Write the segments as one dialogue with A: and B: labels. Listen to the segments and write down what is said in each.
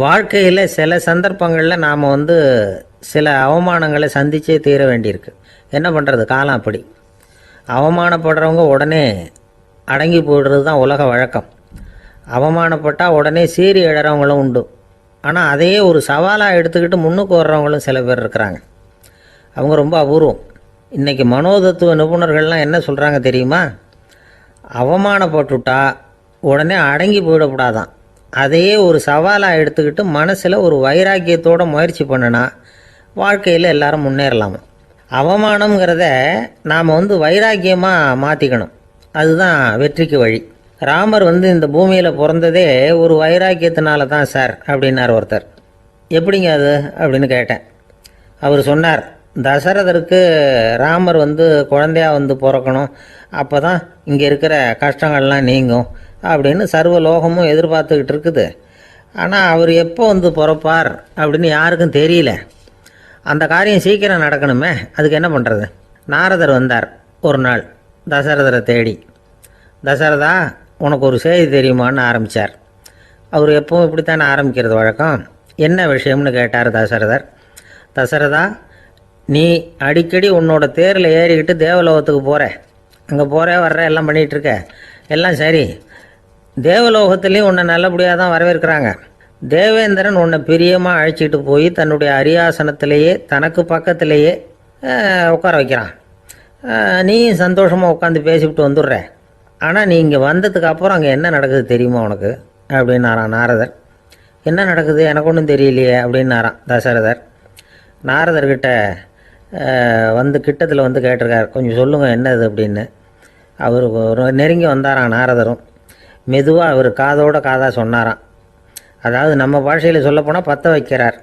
A: வாழ்க்கையில் சில சந்தர்ப்பங்களில் நாம் சில அவமானங்களை சந்திச்சே தீர வேண்டியிருக்கு. என்ன பண்ணுறது, காலம் அப்படி. அவமானப்படுறவங்க உடனே அடங்கி போய்டுறது தான் உலக வழக்கம். அவமானப்பட்டால் உடனே சீறி எழறவங்களும் உண்டு. ஆனால் அதையே ஒரு சவாலாக எடுத்துக்கிட்டு முன்னுக்கு வர்றவங்களும் சில பேர் இருக்கிறாங்க. அவங்க ரொம்ப அபூர்வம். இன்றைக்கி மனோதத்துவ நிபுணர்கள்லாம் என்ன சொல்கிறாங்க தெரியுமா? அவமானப்பட்டுட்டா உடனே அடங்கி போயிடக்கூடாதான். அதையே ஒரு சவாலாக எடுத்துக்கிட்டு மனசில் ஒரு வைராக்கியத்தோடு முயற்சி பண்ணினா வாழ்க்கையில் எல்லாரும் முன்னேறலாமா. அவமானங்கிறத நாம் வைராக்கியமாக மாற்றிக்கணும். அதுதான் வெற்றிக்கு வழி. ராமர் இந்த பூமியில் பிறந்ததே ஒரு வைராக்கியத்தினால தான் சார் அப்படின்னார் ஒருத்தர். எப்படிங்க அது அப்படின்னு கேட்டேன். அவர் சொன்னார், தசரதருக்கு ராமர் குழந்தையாக பிறக்கணும், அப்போ தான் இங்கே இருக்கிற கஷ்டங்கள்லாம் நீங்கும் அப்படின்னு சர்வ லோகமும் எதிர்பார்த்துக்கிட்டு இருக்குது. ஆனால் அவர் எப்போ பிறப்பார் அப்படின்னு யாருக்கும் தெரியல. அந்த காரியம் சீக்கிரம் நடக்கணுமே, அதுக்கு என்ன பண்ணுறது? நாரதர் வந்தார் ஒரு நாள் தசரதரை தேடி. தசரதா, உனக்கு ஒரு செய்தி தெரியுமான்னு ஆரம்பித்தார். அவர் எப்பவும் இப்படித்தானே ஆரம்பிக்கிறது வழக்கம். என்ன விஷயம்னு கேட்டார் தசரதர். தசரதா, நீ அடிக்கடி உன்னோட தேரில் ஏறிக்கிட்டு தேவலோகத்துக்கு போகிற, அங்கே போகிற வர்ற எல்லாம் பண்ணிகிட்ருக்க, எல்லாம் சரி. தேவலோகத்துலேயும் உன்னை நல்லபடியாக தான் வரவேற்கிறாங்க. தேவேந்திரன் உன்னை பிரியமாக அழைச்சிட்டு போய் தன்னுடைய அரியாசனத்திலேயே தனக்கு பக்கத்திலேயே உட்கார வைக்கிறான். நீயும் சந்தோஷமாக உட்காந்து பேசிவிட்டு வந்துடுற. ஆனால் நீ இங்கே வந்ததுக்கு அப்புறம் அங்கே என்ன நடக்குது தெரியுமா உனக்கு அப்படின்னாரான் நாரதர். என்ன நடக்குது எனக்கு ஒன்றும் தெரியலையே அப்படின்னாரான் தசரதர். நாரதர்கிட்ட கிட்டத்தில் கேட்டிருக்கார், கொஞ்சம் சொல்லுங்கள் என்னது அப்படின்னு. அவர் நெருங்கி வந்தாரான் நாரதரும். மெதுவாக அவர் காதோட காதாக சொன்னாராம். அதாவது நம்ம பாஷையில் சொல்லப்போனால் பற்ற வைக்கிறார்.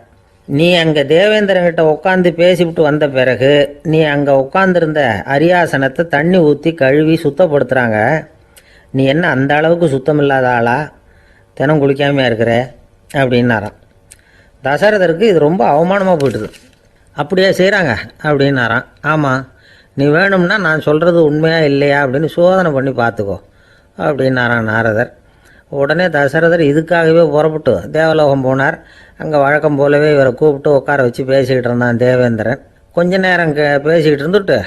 A: நீ அங்கே தேவேந்திரன்கிட்ட உட்காந்து பேசிவிட்டு வந்த பிறகு நீ அங்கே உட்காந்துருந்த அரியாசனத்தை தண்ணி ஊற்றி கழுவி சுத்தப்படுத்துகிறாங்க. நீ என்ன அந்த அளவுக்கு சுத்தம் இல்லாத ஆளா, தினம் குளிக்காமையாக இருக்கிற அப்படின்னாராம். தசரதருக்கு இது ரொம்ப அவமானமாக போயிட்டுது. அப்படியே செய்கிறாங்க அப்படின்னாராம். ஆமாம், நீ வேணும்னா நான் சொல்கிறது உண்மையா இல்லையா அப்படின்னு சோதனை பண்ணி பார்த்துக்கோ அப்படின்னாரான் நாரதர். உடனே தசரதர் இதுக்காகவே புறப்பட்டு தேவலோகம் போனார். அங்கே வழக்கம் போலவே இவரை கூப்பிட்டு உட்கார வச்சு பேசிக்கிட்டு இருந்தான் தேவேந்திரன். கொஞ்ச நேரம் பேசிக்கிட்டு இருந்துட்டு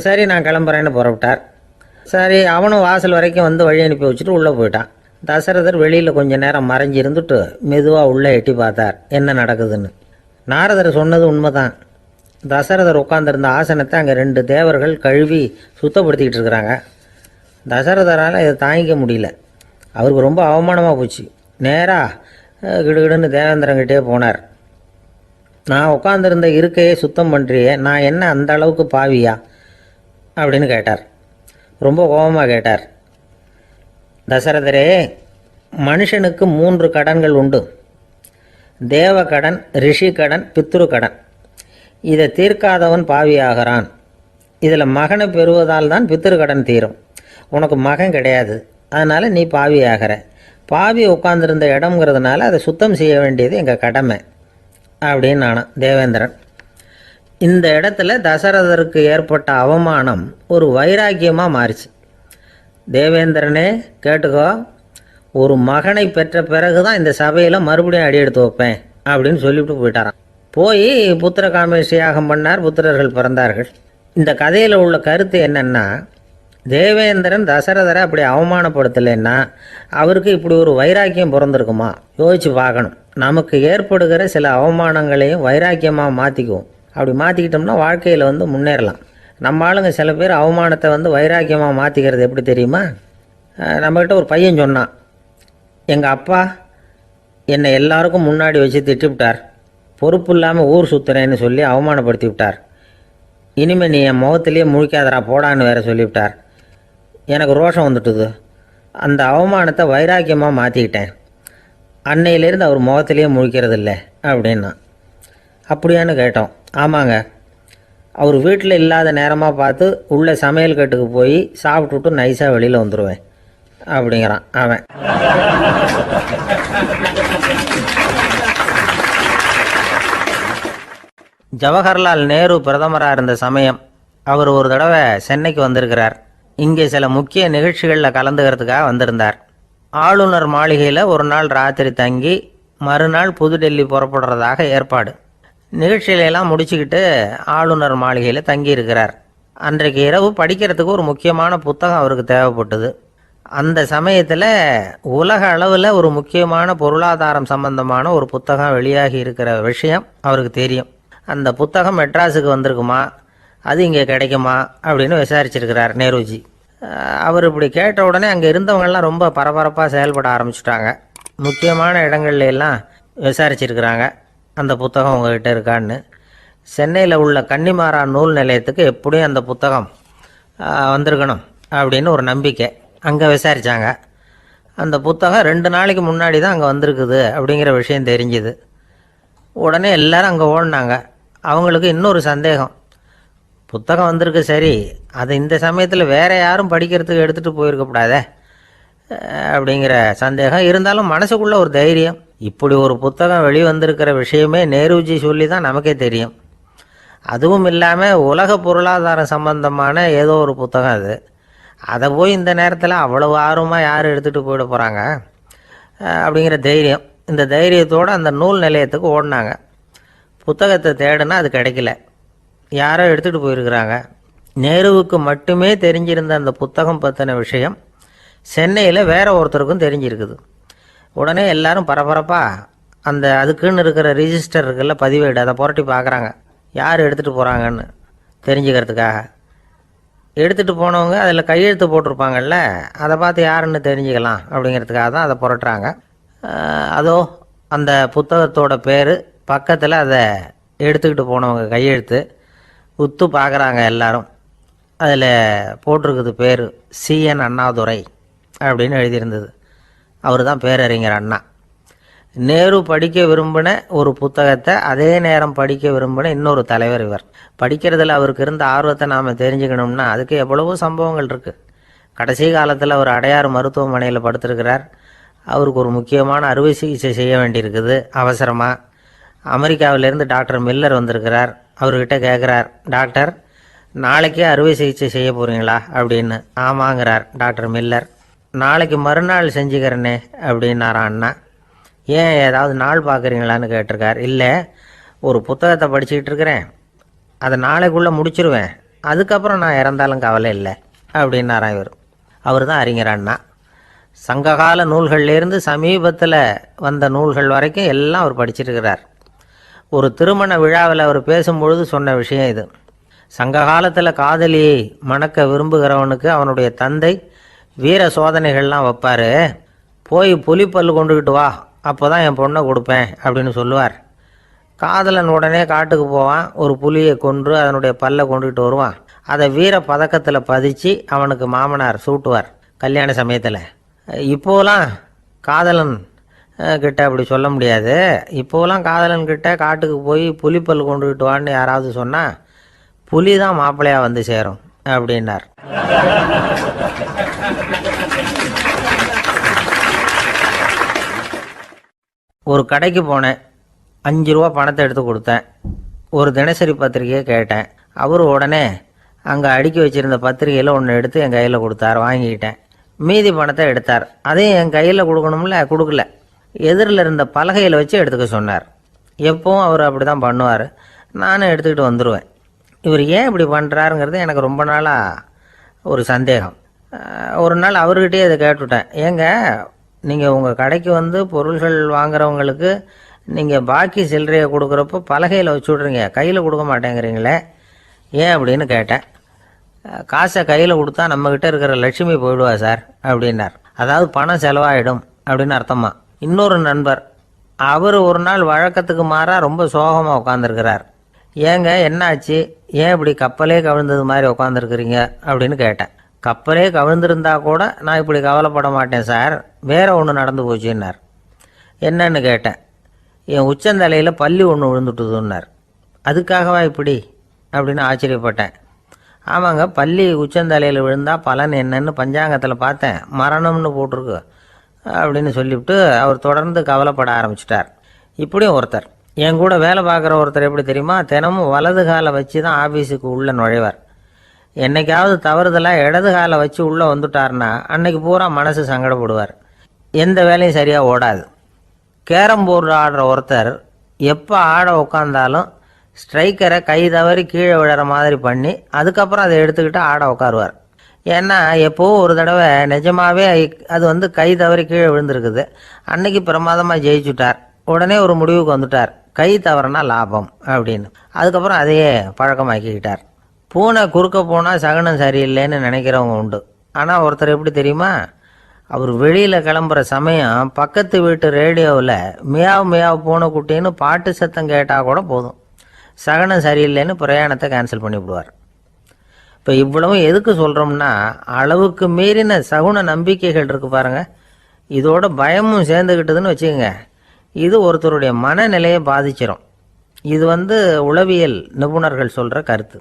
A: சரி நான் கிளம்புறேன்னு புறப்பட்டார். சரி, அவனும் வாசல் வரைக்கும் வழி அனுப்பி வச்சுட்டு உள்ளே போயிட்டான். தசரதர் வெளியில் கொஞ்ச நேரம் மறைஞ்சி இருந்துட்டு மெதுவாக உள்ளே எட்டி பார்த்தார் என்ன நடக்குதுன்னு. நாரதர் சொன்னது உண்மைதான். தசரதர் உட்காந்துருந்த ஆசனத்தை அங்கே 2 தேவர்கள் கழுவி சுத்தப்படுத்திக்கிட்டு இருக்கிறாங்க. தசரதரால் இதை தாங்கிக்க முடியல. அவருக்கு ரொம்ப அவமானமாக போச்சு. நேராக கிடுகிடுன்னு தேவேந்திரங்கிட்டே போனார். நான் உட்காந்துருந்த இருக்கையே சுத்தம் பண்ணுறியே, நான் என்ன அந்த அளவுக்கு பாவியா அப்படின்னு கேட்டார். ரொம்ப கோபமாக கேட்டார். தசரதரே, மனுஷனுக்கு 3 கடன்கள் உண்டு. தேவ கடன், ரிஷி கடன், பித்ரு கடன். இதை தீர்க்காதவன் பாவியாகிறான். இதில் மகனை பெறுவதால் தான் பித்ரு கடன் தீரும். உனக்கு மகன் கிடையாது, அதனால் நீ பாவி ஆகிற. பாவி உட்காந்துருந்த இடம்ங்கிறதுனால அதை சுத்தம் செய்ய வேண்டியது எங்கள் கடமை அப்படின்னு நானும் தேவேந்திரன். இந்த இடத்துல தசரதருக்கு ஏற்பட்ட அவமானம் ஒரு வைராக்கியமாக மாறிச்சு. தேவேந்திரனே கேட்டுக்கோ, ஒரு மகனை பெற்ற பிறகு தான் இந்த சபையில் மறுபடியும் அடி எடுத்து வைப்பேன் அப்படின்னு சொல்லிவிட்டு போயிட்டாரான். போய் புத்திர காமேஷ் யாகம் பண்ணார். புத்திரர்கள் பிறந்தார்கள். இந்த கதையில் உள்ள கருத்து என்னென்னா, தேவேந்திரன் தசரதரை அப்படி அவமானப்படுத்தலைன்னா அவருக்கு இப்படி ஒரு வைராக்கியம் பிறந்திருக்குமா? யோசிச்சு பார்க்கணும். நமக்கு ஏற்படுகிற சில அவமானங்களையும் வைராக்கியமாக மாற்றிக்குவோம். அப்படி மாற்றிக்கிட்டோம்னா வாழ்க்கையில் முன்னேறலாம். நம்ம ஆளுங்க சில பேர் அவமானத்தை வைராக்கியமாக மாற்றிக்கிறது எப்படி தெரியுமா? நம்மக்கிட்ட ஒரு பையன் சொன்னான், எங்கள் அப்பா என்னை எல்லாருக்கும் முன்னாடி வச்சு திட்டிவிட்டார், பொறுப்பு இல்லாமல் ஊர் சுற்றுறேன்னு சொல்லி அவமானப்படுத்தி விட்டார். இனிமேல் நீ என் முகத்திலேயே முழிக்காதரா போடான்னு வேற சொல்லிவிட்டார். எனக்கு ரோஷம் வந்துட்டுது. அந்த அவமானத்தை வைராக்கியமாக மாற்றிக்கிட்டேன். அன்னையிலேருந்து அவர் முகத்திலேயே முழிக்கிறது இல்லை அப்படின்னா. அப்படியான்னு கேட்டோம். ஆமாங்க, அவர் வீட்டில் இல்லாத நேரமாக பார்த்து உள்ளே சமையல் கட்டுக்கு போய் சாப்பிட்டுட்டு நைஸாக வெளியில் வந்துடுவேன் அப்படிங்கிறான் அவன். ஜவஹர்லால் நேரு பிரதமராக இருந்த சமயம் அவர் ஒரு தடவை சென்னைக்கு வந்திருக்கிறார். இங்கே சில முக்கிய நிகழ்ச்சிகளில் கலந்துக்கிறதுக்காக வந்திருந்தார். ஆளுநர் மாளிகையில் ஒரு நாள் ராத்திரி தங்கி மறுநாள் புதுடெல்லி புறப்படுறதாக ஏற்பாடு. நிகழ்ச்சியிலெல்லாம் முடிச்சுக்கிட்டு ஆளுநர் மாளிகையில் தங்கியிருக்கிறார். அன்றைக்கு இரவு படிக்கிறதுக்கு ஒரு முக்கியமான புத்தகம் அவருக்கு தேவைப்பட்டது. அந்த சமயத்தில் உலக அளவில் ஒரு முக்கியமான பொருளாதாரம் சம்பந்தமான ஒரு புத்தகம் வெளியாகி இருக்கிற விஷயம் அவருக்கு தெரியும். அந்த புத்தகம் மெட்ராஸுக்கு வந்திருக்குமா, அது இங்கே கிடைக்குமா அப்படின்னு விசாரிச்சிருக்கிறார் நேருஜி. அவர் இப்படி கேட்ட உடனே அங்கே இருந்தவங்கெல்லாம் ரொம்ப பரபரப்பாக செயல்பட ஆரம்பிச்சிட்டாங்க. முக்கியமான இடங்கள்ல எல்லாம் விசாரிச்சிருக்கிறாங்க அந்த புத்தகம் உங்ககிட்ட இருக்கான்னு. சென்னையில் உள்ள கன்னிமாரா நூல் நிலையத்துக்கு எப்படியும் அந்த புத்தகம் வந்திருக்கணும் அப்படின்னு ஒரு நம்பிக்கை. அங்கே விசாரித்தாங்க. அந்த புத்தகம் 2 நாளைக்கு முன்னாடி தான் அங்கே வந்திருக்குது அப்படிங்கிற விஷயம் தெரிஞ்சுது. உடனே எல்லாரும் அங்கே ஓடினாங்க. அவங்களுக்கு இன்னொரு சந்தேகம், புத்தகம் வந்திருக்கு சரி, அது இந்த சமயத்தில் வேறு யாரும் படிக்கிறதுக்கு எடுத்துகிட்டு போயிருக்கக்கூடாதே அப்படிங்கிற சந்தேகம் இருந்தாலும் மனசுக்குள்ளே ஒரு தைரியம். இப்படி ஒரு புத்தகம் வெளிவந்திருக்கிற விஷயமே நேருஜி சொல்லி தான் நமக்கே தெரியும். அதுவும் இல்லாமல் உலக பொருளாதாரம் சம்பந்தமான ஏதோ ஒரு புத்தகம் அது. அதை போய் இந்த நேரத்தில் அவ்வளவு ஆர்வமாக யார் எடுத்துகிட்டு போயிட போகிறாங்க அப்படிங்கிற தைரியம். இந்த தைரியத்தோடு அந்த நூல் நிலையத்துக்கு ஓடினாங்க. புத்தகத்தை தேடினா அது கிடைக்கல. யாரோ எடுத்துகிட்டு போயிருக்கிறாங்க. நேருவுக்கு மட்டுமே தெரிஞ்சிருந்த அந்த புத்தகம் பற்றின விஷயம் சென்னையில் வேற ஒருத்தருக்கும் தெரிஞ்சிருக்குது. உடனே எல்லாரும் பரபரப்பாக அதுக்குன்னு இருக்கிற ரிஜிஸ்டர் இருக்குல்ல, பதிவேடு, அதை புரட்டி பார்க்குறாங்க யார் எடுத்துகிட்டு போகிறாங்கன்னு தெரிஞ்சுக்கிறதுக்காக. எடுத்துகிட்டு போனவங்க அதில் கையெழுத்து போட்டிருப்பாங்கல்ல, அதை பார்த்து யாருன்னு தெரிஞ்சுக்கலாம் அப்படிங்கிறதுக்காக தான் அதை புரட்டுறாங்க. அதோ அந்த புத்தகத்தோட பேர் பக்கத்தில் அதை எடுத்துக்கிட்டு போனவங்க கையெழுத்து உத்து பார்க்குறாங்க எல்லாரும். அதில் போட்டிருக்குது பேர் CN அண்ணாதுரை அப்படின்னு எழுதியிருந்தது. அவர் தான் பேரறிஞர் அண்ணா. நேரு படிக்க விரும்பின ஒரு புத்தகத்தை அதே நேரம் படிக்க விரும்பின இன்னொரு தலைவர் இவர். படிக்கிறதுல அவருக்கு இருந்த ஆர்வத்தை நாம் தெரிஞ்சுக்கணும்னா அதுக்கு எவ்வளவோ சம்பவங்கள் இருக்குது. கடைசி காலத்தில் அவர் அடையாறு மருத்துவமனையில் படுத்திருக்கிறார். அவருக்கு ஒரு முக்கியமான அறுவை சிகிச்சை செய்ய வேண்டியிருக்குது அவசரமாக. அமெரிக்காவிலேருந்து டாக்டர் மில்லர் வந்திருக்கிறார். அவர்கிட்ட கேட்குறார், டாக்டர் நாளைக்கே அறுவை சிகிச்சை செய்ய போகிறீங்களா அப்படின்னு. ஆமாங்கிறார் டாக்டர் மில்லர். நாளைக்கு மறுநாள் செஞ்சுக்கிறேனே அப்படின்னாரான் அண்ணா. ஏன் ஏதாவது நாள் பார்க்குறீங்களான்னு கேட்டிருக்கார். இல்லை, ஒரு புத்தகத்தை படிச்சுக்கிட்டு இருக்கிறேன், அதை நாளைக்குள்ளே முடிச்சிருவேன், அதுக்கப்புறம் நான் இறந்தாலும் கவலை இல்லை அப்படின்னாரான் இவர். அவர் தான் அறிஞர் அண்ணா. சங்ககால நூல்கள்லேருந்து சமீபத்தில் வந்த நூல்கள் வரைக்கும் எல்லாம் அவர் படிச்சிருக்கிறார். ஒரு திருமண விழாவில் அவர் பேசும்பொழுது சொன்ன விஷயம் இது. சங்க காலத்தில் காதலியை மணக்க விரும்புகிறவனுக்கு அவனுடைய தந்தை வீர சோதனைகள்லாம் வைப்பார். போய் புலிப்பல் கொண்டுக்கிட்டு வா, அப்போ தான் என் பொண்ணை கொடுப்பேன் அப்படின்னு சொல்லுவார். காதலன் உடனே காட்டுக்கு போவான், ஒரு புலியை கொன்று அதனுடைய பல்லை கொண்டுக்கிட்டு வருவான். அதை வீர பதக்கத்தில் பதிச்சு அவனுக்கு மாமனார் சூட்டுவார் கல்யாண சமயத்தில். இப்போலாம் காதலன் கிட்ட அப்படி சொல்ல முடியாது. இப்போலாம் காதலன் கிட்ட காட்டுக்கு போய் புலிப்பல் கொண்டுக்கிட்டு வான்னு யாராவது சொன்னால் புலி தான் மாப்பிள்ளையாக வந்து சேரும் அப்படின்னார். ஒரு கடைக்கு போனேன், 5 ரூபா பணத்தை எடுத்து கொடுத்தேன். ஒரு தினசரி பத்திரிகையை கேட்டேன். அவர் உடனே அங்கே அடுக்கி வச்சுருந்த பத்திரிகையில் ஒன்று எடுத்து என் கையில் கொடுத்தார். வாங்கிக்கிட்டேன். மீதி பணத்தை எடுத்தார். அதையும் என் கையில் கொடுக்கணும்ல, கொடுக்கல. எதிரில் இருந்த பலகையில் வச்சு எடுத்துக்க சொன்னார். எப்பவும் அவர் அப்படி தான் பண்ணுவார். நானும் எடுத்துக்கிட்டு வந்துடுவேன். இவர் ஏன் இப்படி பண்ணுறாருங்கிறது எனக்கு ரொம்ப நாளாக ஒரு சந்தேகம். ஒரு நாள் அவர்கிட்டயே இதை கேட்டுவிட்டேன். ஏங்க, நீங்கள் உங்கள் கடைக்கு வந்து பொருள்கள் வாங்குறவங்களுக்கு நீங்கள் பாக்கி சில்லறையை கொடுக்குறப்போ பலகையில் வச்சு விட்றீங்க, கையில் கொடுக்க மாட்டேங்கிறீங்களே, ஏன் அப்படின்னு கேட்டேன். காசை கையில் கொடுத்தா நம்மக்கிட்ட இருக்கிற லட்சுமி போயிடுவா சார் அப்படின்னார். அதாவது பணம் செலவாயிடும் அப்படின்னு அர்த்தமா. இன்னொரு நண்பர், அவர் ஒரு நாள் வழக்கத்துக்கு மாறாக ரொம்ப சோகமாக உட்காந்துருக்கிறார். ஏங்க என்னாச்சு, ஏன் இப்படி கப்பலே கவிழ்ந்தது மாதிரி உட்காந்துருக்குறீங்க அப்படின்னு கேட்டேன். கப்பலே கவிழ்ந்திருந்தா கூட நான் இப்படி கவலைப்பட மாட்டேன் சார், வேற ஒன்று நடந்து போச்சுன்னார். என்னன்னு கேட்டேன். என் உச்சந்தலையில் பல்லி ஒன்று விழுந்துட்டுதுன்னார். அதுக்காகவா இப்படி அப்படின்னு ஆச்சரியப்பட்டேன். ஆமாங்க, பல்லி உச்சந்தலையில் விழுந்தால் பலன் என்னன்னு பஞ்சாங்கத்தில் பார்த்தேன், மரணம்னு போட்டிருக்கு அப்படின்னு சொல்லிவிட்டு அவர் தொடர்ந்து கவலைப்பட ஆரம்பிச்சிட்டார். இப்படியும் ஒருத்தர், என் கூட வேலை பார்க்குற ஒருத்தர் எப்படி தெரியுமா, தினமும் வலது காலை வச்சு தான் ஆஃபீஸுக்கு உள்ளே நுழைவார். என்னைக்காவது தவறுதலாக இடது காலை வச்சு உள்ளே வந்துட்டார்னா அன்னைக்கு பூரா மனசு சங்கடப்படுவார். எந்த வேலையும் சரியாக ஓடாது. கேரம் போர்டு ஆடுற ஒருத்தர் எப்போ ஆட உட்காந்தாலும் ஸ்ட்ரைக்கரை கை தவறி கீழே விழுற மாதிரி பண்ணி அதுக்கப்புறம் அதை எடுத்துக்கிட்டு ஆட உட்காருவார். ஏன்னா எப்போவும் ஒரு தடவை நிஜமாகவே அது கை தவறி கீழே விழுந்திருக்குது. அன்னைக்கு பிரமாதமாக ஜெயிச்சுட்டார். உடனே ஒரு முடிவுக்கு வந்துட்டார், கை தவறுனா லாபம் அப்படின்னு. அதுக்கப்புறம் அதையே பழக்கமாக்கிக்கிட்டார். பூனை குறுக்க போனால் சகனம் சரியில்லைன்னு நினைக்கிறவங்க உண்டு. ஆனால் ஒருத்தர் எப்படி தெரியுமா, அவர் வெளியில் கிளம்புற சமயம் பக்கத்து வீட்டு ரேடியோவில் மியாவ் மியாவ் பூனைக்குட்டின்னு பாட்டு சத்தம் கேட்டால் கூட போதும், சகனம் சரியில்லைன்னு பிரயாணத்தை கேன்சல் பண்ணிவிடுவார். இப்போ இவ்வளவும் எதுக்கு சொல்கிறோம்னா, அளவுக்கு மீறின சகுன நம்பிக்கைகள் இருக்குது பாருங்கள், இதோட பயமும் சேர்ந்துக்கிட்டதுன்னு வச்சுக்கோங்க, இது ஒருத்தருடைய மனநிலையை பாதிச்சிடும். இது உளவியல் நிபுணர்கள் சொல்கிற கருத்து.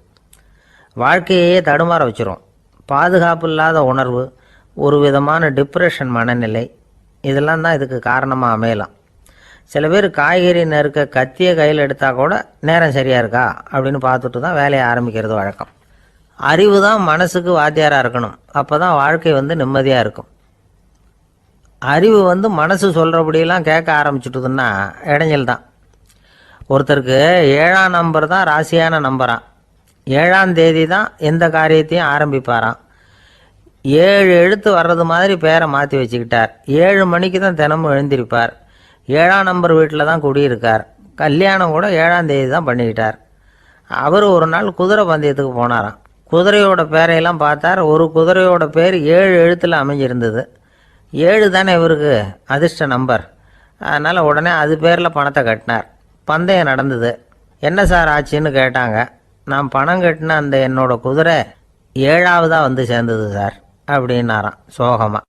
A: வாழ்க்கையே தடுமாற வச்சிரும். பாதுகாப்பு இல்லாத உணர்வு, ஒரு விதமான டிப்ரெஷன் மனநிலை, இதெல்லாம் தான் இதுக்கு காரணமாக அமையலாம். சில பேர் காய்கறி நறுக்க கத்தியை கையில் எடுத்தால் கூட நேரம் சரியாக இருக்கா அப்படின்னு பார்த்துட்டு தான் வேலையை ஆரம்பிக்கிறது வழக்கம். அறிவு தான் மனசுக்கு வாத்தியாராக இருக்கணும். அப்போ தான் வாழ்க்கை நிம்மதியாக இருக்கும். அறிவு மனசு சொல்கிறபடியெல்லாம் கேட்க ஆரம்பிச்சுட்டுதுன்னா இடைஞ்சல் தான். ஒருத்தருக்கு 7ஆம் நம்பர் தான் ராசியான நம்பரான். 7ஆம் தேதி தான் எந்த காரியத்தையும் ஆரம்பிப்பாராம். 7 எழுத்து வர்றது மாதிரி பேரை மாற்றி வச்சுக்கிட்டார். 7 மணிக்கு தான் தினமும் எழுந்திருப்பார். 7ஆம் நம்பர் வீட்டில் தான் குடியிருக்கார். கல்யாணம் கூட 7ஆம் தேதி தான் பண்ணிக்கிட்டார். அவர் ஒரு நாள் குதிரை பந்தயத்துக்கு போனாராம். குதிரையோட பேரையெல்லாம் பார்த்தார். ஒரு குதிரையோட பேர் 7 எழுத்தில் அமைஞ்சிருந்தது. 7 தானே இவருக்கு அதிர்ஷ்ட நம்பர். அதனால் உடனே அது பேரில் பணத்தை கட்டினார். பந்தயம் நடந்தது. என்ன சார் ஆச்சுன்னு கேட்டாங்க. நான் பணம் கட்டின அந்த என்னோட குதிரை 7ஆவதாக சேர்ந்தது சார் அப்படின்னாராம் சோகமாக.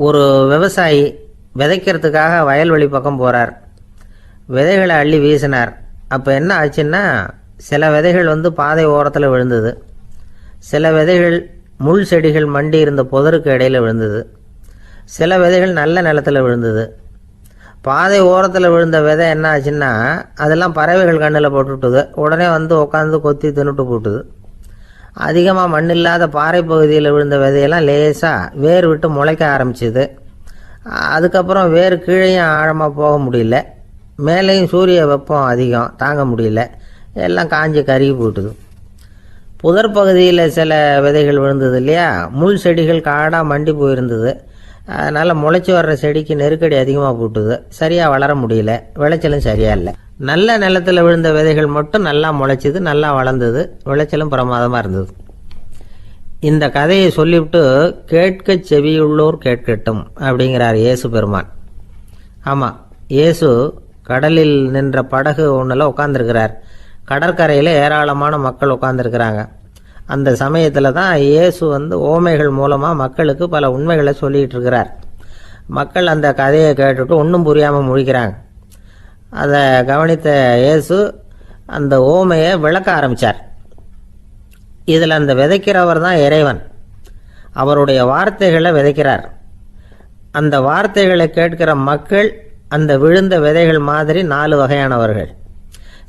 A: ஒரு விவசாயி விதைக்கிறதுக்காக வயல்வெளி பக்கம் போகிறார். விதைகளை அள்ளி வீசினார். அப்போ என்ன ஆச்சுன்னா, சில விதைகள் பாதை ஓரத்தில் விழுந்தது. சில விதைகள் முள் செடிகள் மண்டி இருந்த புதருக்கு இடையில் விழுந்தது. சில விதைகள் நல்ல நிலத்தில் விழுந்தது. பாதை ஓரத்தில் விழுந்த விதை என்ன ஆச்சுன்னா, அதெல்லாம் பறவைகள் கண்ணில் போட்டுவிட்டுது. உடனே உட்காந்து கொத்தி தின்னுட்டு போட்டுது. அதிகமாக மண் இல்லாத பாறை பகுதியில் விழுந்த விதையெல்லாம் லேசாக வேர் விட்டு முளைக்க ஆரம்பிச்சிது. அதுக்கப்புறம் வேர் கீழேயும் ஆழமாக போக முடியல, மேலேயும் சூரிய வெப்பம் அதிகம் தாங்க முடியல, எல்லாம் காஞ்சி கருகி போட்டுது. புதர் பகுதியில் சில விதைகள் விழுந்தது இல்லையா, முள் செடிகள் காடாக மண்டி போயிருந்தது. அதனால் முளைச்சி வர்ற செடிக்கு நெருக்கடி அதிகமாக போட்டுது, சரியாக வளர முடியல, விளைச்சலும் சரியா இல்லை. நல்ல நிலத்தில் விழுந்த விதைகள் மட்டும் நல்லா முளைச்சிது, நல்லா வளர்ந்தது, விளைச்சலும் பிரமாதமாக இருந்தது. இந்த கதையை சொல்லிவிட்டு கேட்க செவியுள்ளோர் கேட்கட்டும் அப்படிங்கிறார் இயேசு பெருமான். ஆமாம், இயேசு கடலில் நின்ற படகு ஒன்றில் உட்காந்துருக்கிறார். கடற்கரையில் ஏராளமான மக்கள் உட்காந்துருக்கிறாங்க. அந்த சமயத்தில் தான் இயேசு ஓமைகள் மூலமாக மக்களுக்கு பல உண்மைகளை சொல்லிகிட்டு இருக்கிறார். மக்கள் அந்த கதையை கேட்டுட்டு ஒன்றும் புரியாமல் முழிக்கிறாங்க. அதை கவனித்த இயேசு அந்த ஓமையை விளக்க ஆரம்பித்தார். இதில் அந்த விதைக்கிறவர் தான் இறைவன். அவருடைய வார்த்தைகளை விதைக்கிறார். அந்த வார்த்தைகளை கேட்கிற மக்கள் அந்த விழுந்த விதைகள் மாதிரி 4 வகையானவர்கள்.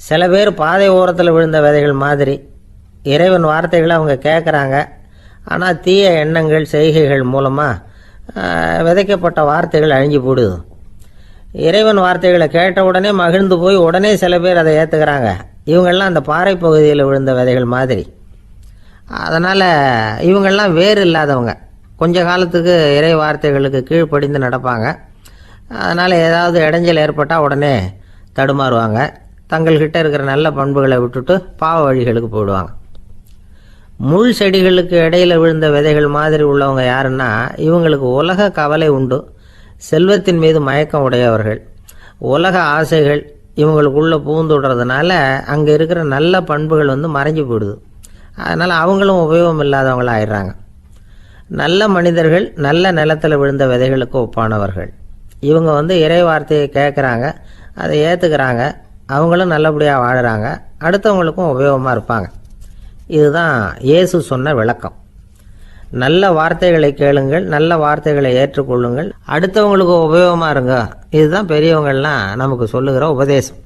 A: சில பேர் பாதை ஓரத்தில் விழுந்த விதைகள் மாதிரி. இறைவன் வார்த்தைகளை அவங்க கேட்குறாங்க, ஆனால் தீய எண்ணங்கள் செய்கைகள் மூலமாக விதைக்கப்பட்ட வார்த்தைகள் அழிஞ்சு போடுது. இறைவன் வார்த்தைகளை கேட்ட உடனே மகிழ்ந்து போய் உடனே சில பேர் அதை ஏற்றுக்கிறாங்க. இவங்கெல்லாம் அந்த பாறை பகுதியில் விழுந்த விதைகள் மாதிரி. அதனால் இவங்கெல்லாம் வேறு இல்லாதவங்க, கொஞ்ச காலத்துக்கு இறை வார்த்தைகளுக்கு கீழ்ப்படிந்து நடப்பாங்க. அதனால் ஏதாவது இடைஞ்சல் ஏற்பட்டால் உடனே தடுமாறுவாங்க. தங்கள்கிட்ட இருக்கிற நல்ல பண்புகளை விட்டுட்டு பாவ வழிகளுக்கு போயிடுவாங்க. முள் செடிகளுக்கு இடையில் விழுந்த விதைகள் மாதிரி உள்ளவங்க யாருன்னா, இவங்களுக்கு உலக கவலை உண்டு, செல்வத்தின் மீது மயக்கம் உடையவர்கள். உலக ஆசைகள் இவங்களுக்குள்ளே பூந்துடுறதுனால அங்கே இருக்கிற நல்ல பண்புகள் மறைஞ்சு போயிடுது. அதனால் அவங்களும் உபயோகம் இல்லாதவங்களாக ஆயிடுறாங்க. நல்ல மனிதர்கள் நல்ல நிலத்தில் விழுந்த விதைகளுக்கு ஒப்பானவர்கள். இவங்க இறை வார்த்தையை கேட்குறாங்க, அதை ஏற்றுக்கிறாங்க, அவங்களும் நல்லபடியாக வாழுறாங்க, அடுத்தவங்களுக்கும் உபயோகமாக இருப்பாங்க. இதுதான் இயேசு சொன்ன விளக்கம். நல்ல வார்த்தைகளை கேளுங்கள், நல்ல வார்த்தைகளை ஏற்றுக்கொள்ளுங்கள், அடுத்தவங்களுக்கு உபயோகமாக இருங்க. இதுதான் பெரியவங்கள்லாம் நமக்கு சொல்லுகிற உபதேசம்.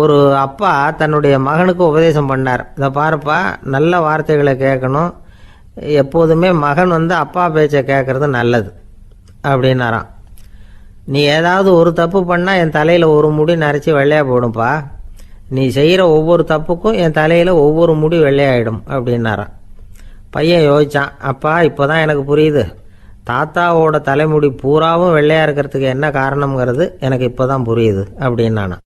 A: ஒரு அப்பா தன்னுடைய மகனுக்கு உபதேசம் பண்ணார். இதை பாருப்பா, நல்ல வார்த்தைகளை கேட்கணும், எப்போதுமே மகன் அப்பா பேச்சை கேட்குறது நல்லது அப்படின்னாராம். நீ ஏதாவது ஒரு தப்பு பண்ணால் என் தலையில் ஒரு முடி நரைச்சி வெள்ளையாக போடும்பா. நீ செய்கிற ஒவ்வொரு தப்புக்கும் என் தலையில் ஒவ்வொரு முடி வெள்ளையாயிடும் அப்படின்னாராம். பையன் யோசித்தான், அப்பா இப்போ தான் எனக்கு புரியுது, தாத்தாவோட தலைமுடி பூராவும் வெள்ளையாக இருக்கிறதுக்கு என்ன காரணம்ங்கிறது எனக்கு இப்போ தான் புரியுது அப்படின்னானா.